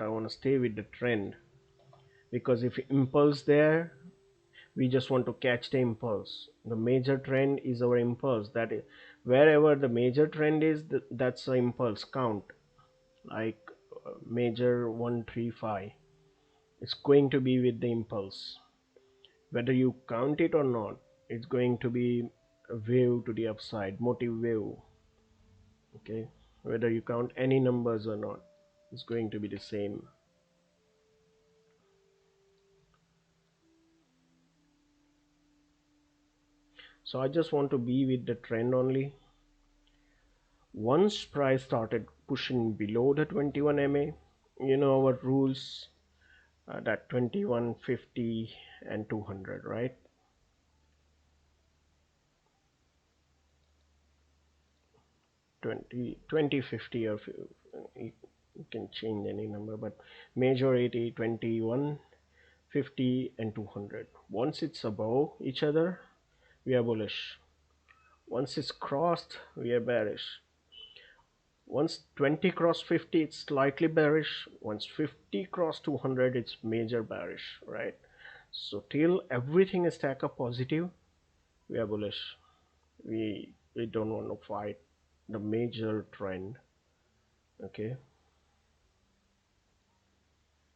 I want to stay with the trend, because if impulse there, we just want to catch the impulse. The major trend is our impulse. That is, wherever the major trend is, that's the impulse count. Like major 1 3 5, it's going to be with the impulse. Whether you count it or not, it's going to be a wave to the upside, motive wave. Okay, whether you count any numbers or not, it's going to be the same. So I just want to be with the trend only. Once price started pushing below the 21 MA, you know our rules, that 21 50 and 200, right? 20, 20, 50, or you can change any number, but major 80, 21, 50, and 200. Once it's above each other, we are bullish. Once it's crossed, we are bearish. Once 20 cross 50, it's slightly bearish. Once 50 cross 200, it's major bearish, right? So till everything is stack up positive, we are bullish. We don't want to fight the major trend. Okay,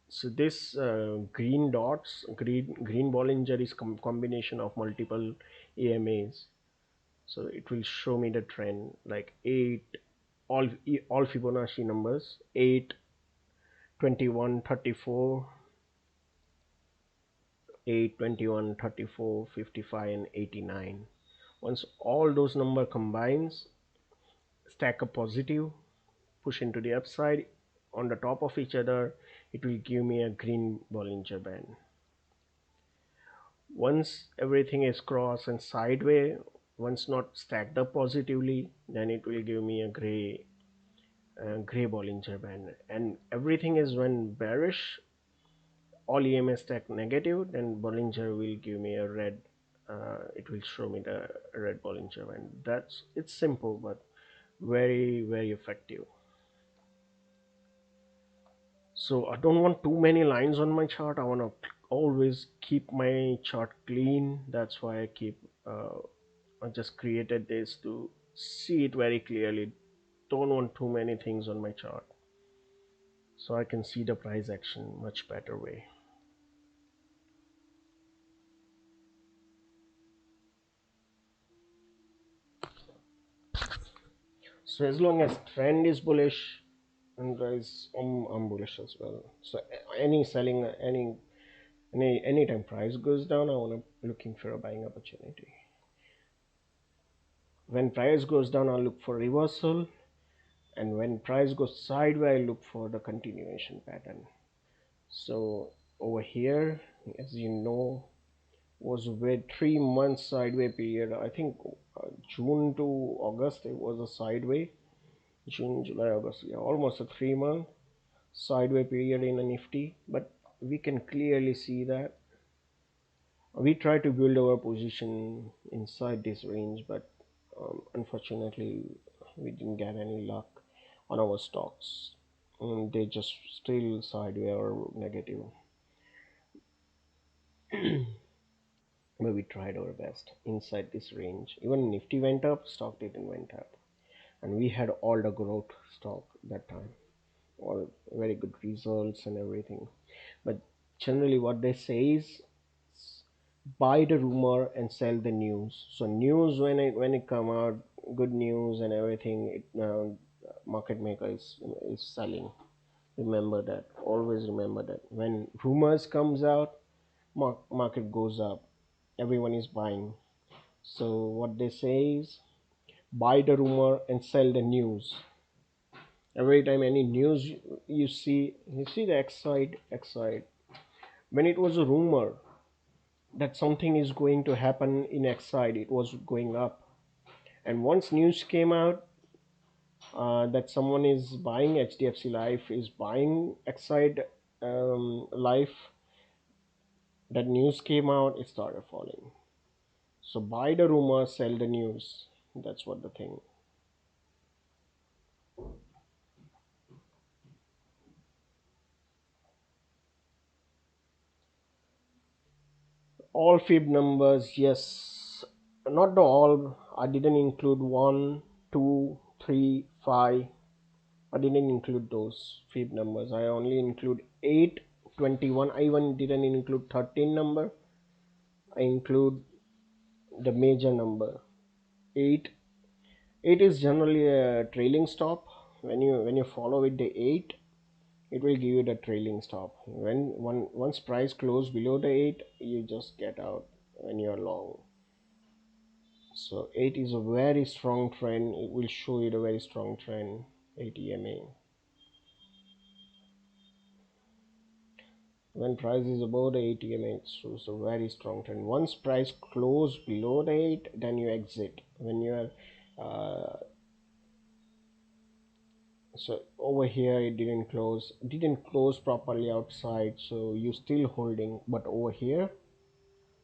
so this green dots, green Bollinger is combination of multiple AMAs. So it will show me the trend like 8, all Fibonacci numbers, 8, 21, 34, 8, 21, 34, 55, and 89. Once all those number combines, stack up positive, push into the upside on the top of each other, it will give me a green Bollinger Band. Once everything is cross and sideways, once not stacked up positively, then it will give me a gray Bollinger Band. And everything is when bearish, all EMA stack negative, then Bollinger will give me a red. It will show me the red Bollinger Band. It's simple but very effective. So I don't want too many lines on my chart. I want to always keep my chart clean. That's why I just created this to see it very clearly. Don't want too many things on my chart, so I can see the price action much better way. So as long as trend is bullish, and guys, I'm bullish as well. So any selling, anytime price goes down, I want to looking for a buying opportunity. When price goes down, I look for reversal, and when price goes sideways, I look for the continuation pattern. So over here, as you know, was with 3 months sideways period. I think June to August it was a sideways. June, July, August, yeah, almost a 3 month sideways period in a Nifty. But we can clearly see that we try to build our position inside this range, but unfortunately we didn't get any luck on our stocks. They just still sideways or negative. But we tried our best inside this range. Even Nifty went up, stock didn't went up, and we had all the growth stock that time, all very good results and everything. But generally what they say is buy the rumor and sell the news. So news, when it come out, good news and everything, market maker is selling. Remember that, always remember that. When rumors comes out, market goes up, everyone is buying. So what they say is buy the rumor and sell the news. Every time any news you see the X side. When it was a rumor that something is going to happen in X side, it was going up. And once news came out that someone is buying, HDFC Life is buying X side life, that news came out, it started falling. So buy the rumor, sell the news. That's what the thing. All fib numbers, yes. Not the all. I didn't include 1, 2, 3, 5. I didn't include those fib numbers. I only include 8, 21. I even didn't include 13 number. I include the major number 8. 8 is generally a trailing stop. When you follow with the 8, it will give you the trailing stop. Once price close below the 8, you just get out when you're long. So 8 is a very strong trend. It will show you the very strong trend, 8 EMA. When price is above the 8 EMA, it shows a very strong trend. Once price close below the 8, then you exit. When you are So over here it didn't close properly outside, so you still holding. But over here,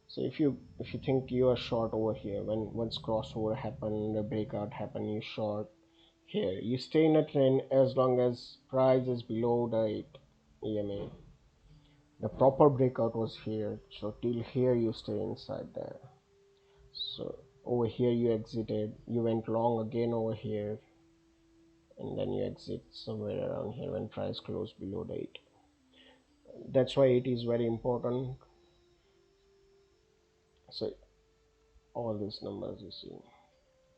so if you think you are short over here, when once crossover happen, the breakout happen, you short here, you stay in a trend as long as price is below the 8 EMA. The proper breakout was here, so till here you stay inside there. So over here you exited, you went long again over here, and then you exit somewhere around here when price closed below the 8. That's why it is very important. So all these numbers you see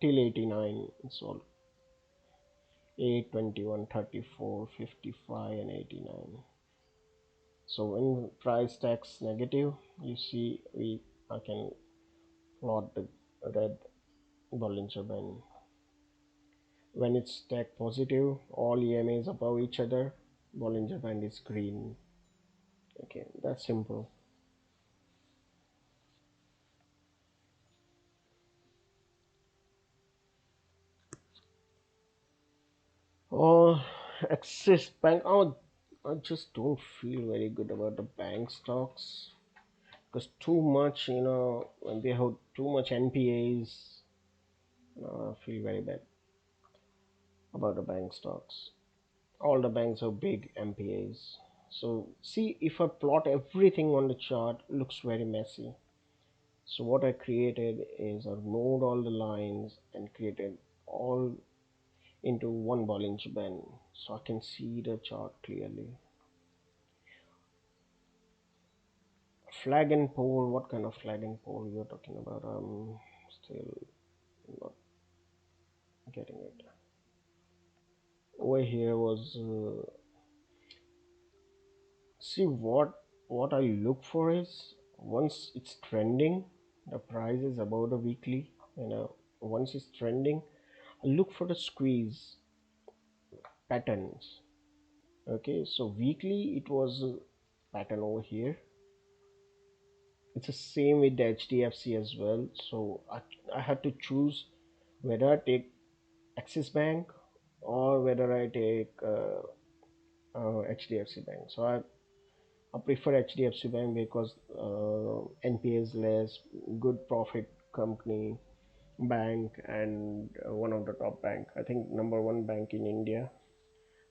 till 89, it's all 8, 21, 34, 55 and 89. So when price stacks negative, you see I can plot the red Bollinger Band. When it's stacked positive, all EMAs above each other, Bollinger Band is green. Okay, that's simple. Oh, Axis Bank. Oh, I just don't feel very good about the bank stocks because too much, when they have too much NPAs, I feel very bad about the bank stocks. All the banks have big MPAs. So see, if I plot everything on the chart, looks very messy. So what I created is I moved all the lines and created all into one Bollinger Band so I can see the chart clearly. Flag and pole, what kind of flag and pole you're talking about? I'm still not getting it. Over here was see what I look for is once it's trending, the price is above the weekly. Once it's trending, I look for the squeeze patterns. Okay, so weekly it was a pattern over here. It's the same with the HDFC as well. So I had to choose whether I take Axis Bank or whether I take HDFC Bank. So I prefer HDFC Bank because NPA is less, good profit company, bank, and one of the top bank. I think number one bank in India.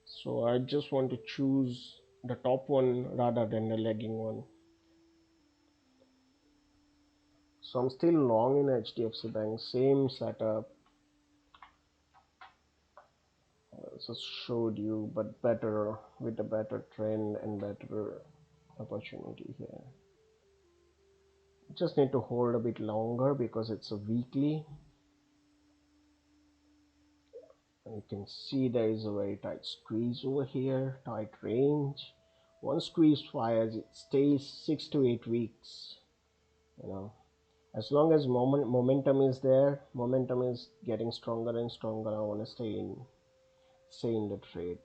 So I just want to choose the top one rather than the lagging one. So I'm still long in HDFC Bank, same setup. Just showed you, but better with a better trend and better opportunity here. Just need to hold a bit longer because it's a weekly. And you can see there is a very tight squeeze over here, tight range. Once squeeze fires, it stays 6 to 8 weeks. You know, as long as momentum is there, momentum is getting stronger and stronger. I want to stay in the trade.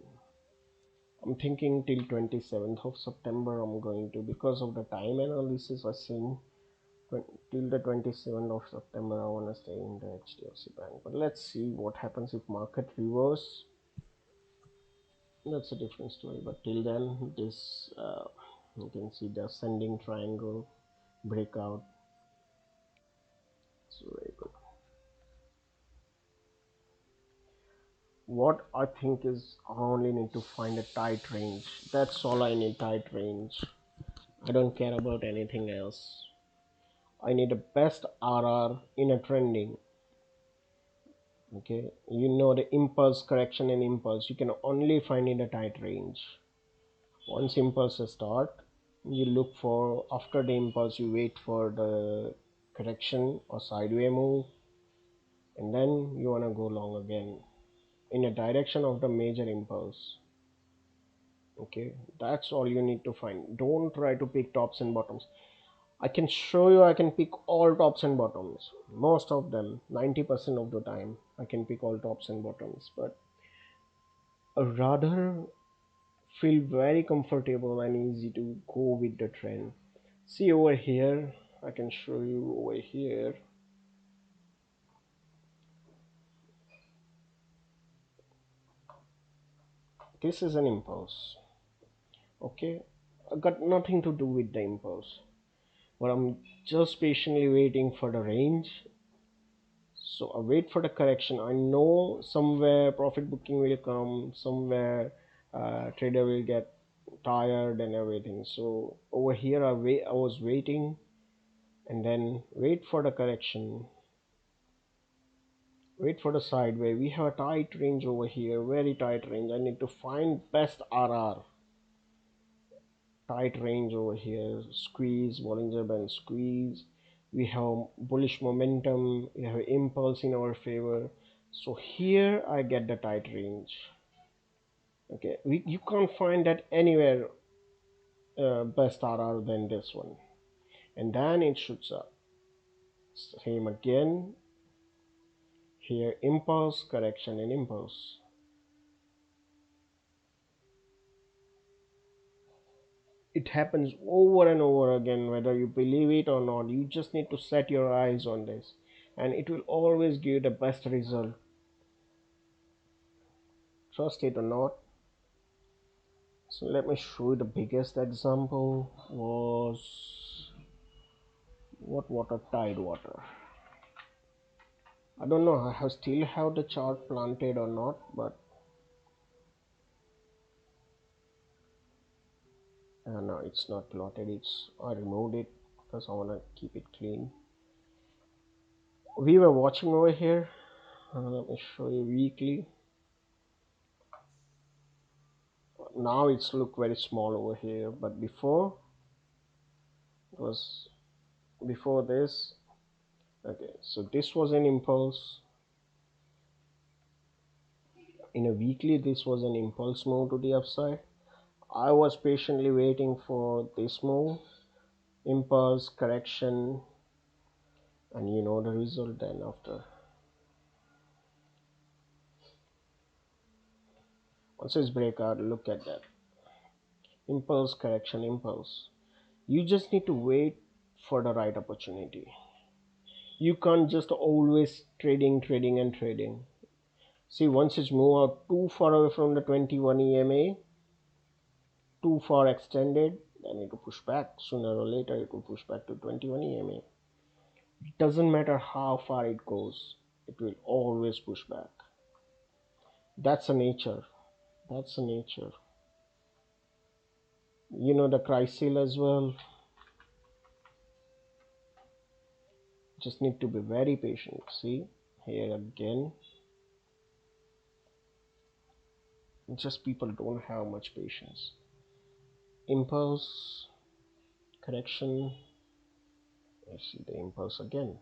I'm thinking till 27th of September. I'm going to, because of the time analysis I seen, till the 27th of September I want to stay in the HDFC Bank. But let's see what happens if market reverse. That's a different story. But till then, this you can see the ascending triangle breakout. It's very good. What I think is I only need to find a tight range. That's all I need, tight range. I don't care about anything else. I need the best RR in a trending. Okay, the impulse correction and impulse you can only find in a tight range. Once impulse start, you look for, after the impulse you wait for the correction or sideway move, and then you want to go long again in a direction of the major impulse. Okay, that's all you need to find. Don't try to pick tops and bottoms. I can show you, I can pick all tops and bottoms, most of them, 90% of the time I can pick all tops and bottoms, but I rather feel very comfortable and easy to go with the trend. See over here, I can show you over here. This is an impulse. Okay, I got nothing to do with the impulse, but I'm just patiently waiting for the range. So I wait for the correction. I know somewhere profit booking will come, somewhere trader will get tired and everything. So over here I was waiting, and then wait for the correction, wait for the sideway. We have a tight range over here, very tight range. I need to find best RR. Tight range over here, squeeze, Bollinger Band squeeze. We have bullish momentum, we have impulse in our favor. So here I get the tight range. Okay, you can't find that anywhere best RR than this one. And then it shoots up. Same again. Here impulse, correction, and impulse. It happens over and over again, whether you believe it or not. You just need to set your eyes on this, and it will always give you the best result. Trust it or not. So let me show you the biggest example was what water, tide water. I don't know, I have still have the chart planted or not, but no, it's not plotted. It's I removed it because I want to keep it clean. We were watching over here. Let me show you weekly. Now it's look very small over here, but before it was before this. Okay, so this was an impulse. In a weekly, this was an impulse move to the upside. I was patiently waiting for this move, impulse, correction, and you know the result. Then after, once it's breakout, look at that, impulse, correction, impulse. You just need to wait for the right opportunity. You can't just always trading and trading. See, once it's moved out too far away from the 21 EMA, too far extended, then it will push back. Sooner or later, it will push back to 21 EMA. It doesn't matter how far it goes, it will always push back. That's a nature. That's a nature. You know the Chrysil as well. Just need to be very patient. See, here again. Just people don't have much patience. Impulse, correction. You see the impulse again.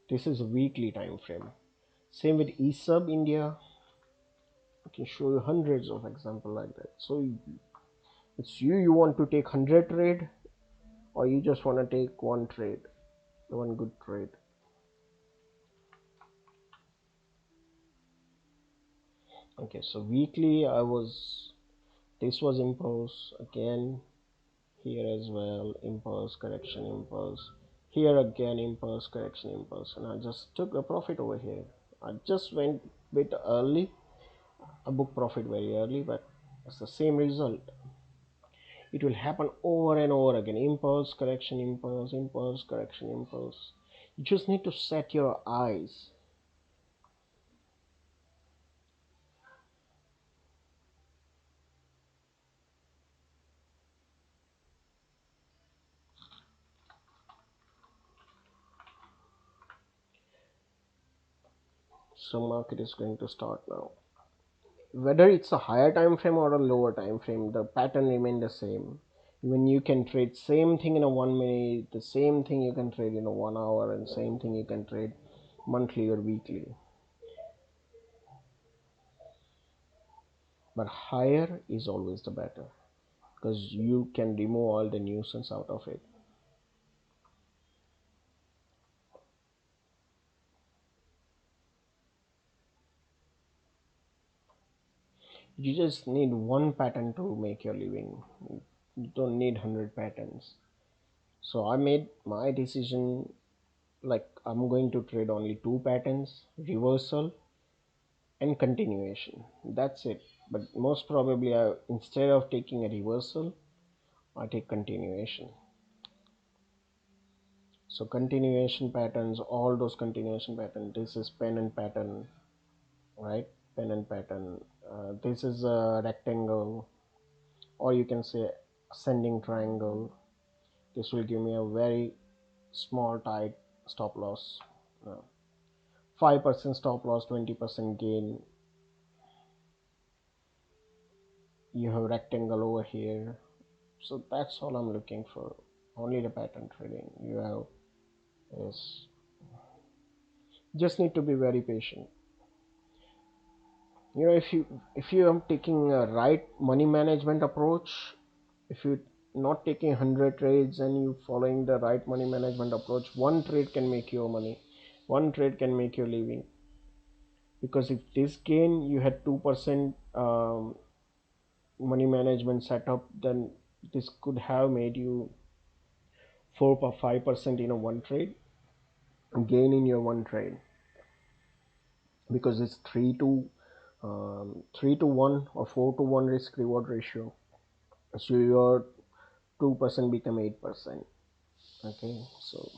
This is a weekly time frame. Same with ESUB India. I can show you hundreds of examples like that. So it's you want to take 100 trade, or you just want to take one trade, one good trade. Okay, so weekly this was impulse again, here as well, impulse, correction, impulse, here again, impulse, correction, impulse, and I just took a profit over here. I just went a bit early. I booked profit very early, but it's the same result. It will happen over and over again. Impulse, correction, impulse, impulse, correction, impulse. You just need to set your eyes. So market is going to start now. Whether it's a higher time frame or a lower time frame, the pattern remain the same. When you can trade same thing in a 1 minute, the same thing you can trade in a 1 hour, and same thing you can trade monthly or weekly. But higher is always the better, because you can remove all the nuisance out of it. You just need one pattern to make your living. You don't need 100 patterns. So I made my decision like I'm going to trade only two patterns, reversal and continuation. That's it. But most probably instead of taking a reversal, I take continuation. So continuation patterns, all those continuation patterns, this is pennant pattern, right? Pennant pattern. This is a rectangle, or you can say ascending triangle. This will give me a very small tight stop loss. 5% stop loss, 20% gain. You have rectangle over here. So that's all I'm looking for. Only the pattern trading you have is just need to be very patient. You know, if you are taking a right money management approach, if you not taking 100 trades and you following the right money management approach, one trade can make your money, one trade can make your living. Because if this gain you had 2% money management setup, then this could have made you 4 or 5% in a one trade gain in your one trade, because it's 3 to 1 or 4 to 1 risk reward ratio. So your 2% become 8%. Okay, so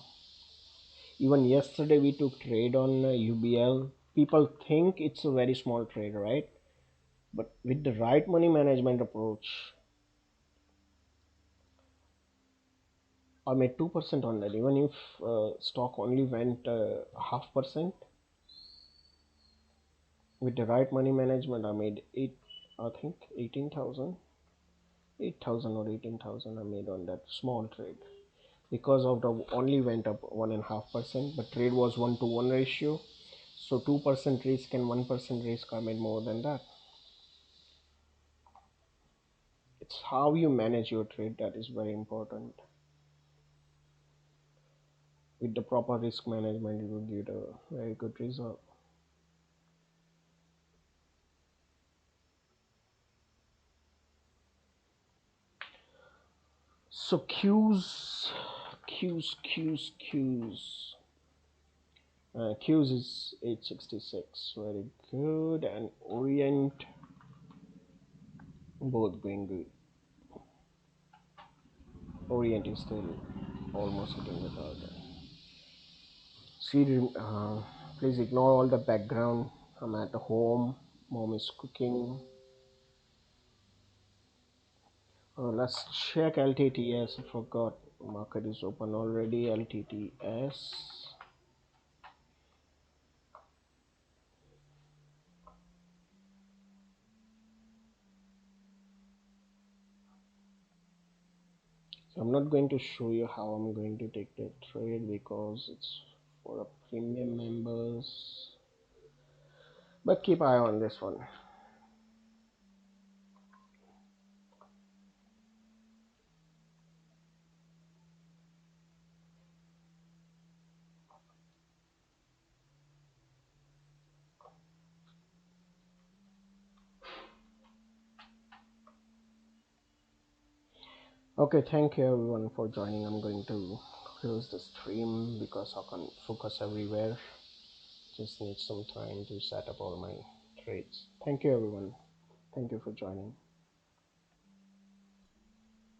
even yesterday we took trade on UBL. People think it's a very small trade, right? But with the right money management approach, I made 2% on that. Even if stock only went half percent, with the right money management, I made I think 18,000, 8,000 or 18,000 I made on that small trade. Because of the only went up 1.5%, but trade was 1 to 1 ratio. So 2% risk and 1% risk, I made more than that. It's how you manage your trade that is very important. With the proper risk management, you will get a very good result. So Qs is 866, very good, and Orient both going good. Orient is still almost hitting the target. See, please ignore all the background. I'm at the home. Mom is cooking. Let's check LTTS. I forgot. Market is open already. LTTS. So I'm not going to show you how I'm going to take the trade because it's for a premium members. But keep eye on this one. Okay, thank you everyone for joining. I'm going to close the stream because I can't focus everywhere. Just need some time to set up all my trades. Thank you everyone. Thank you for joining.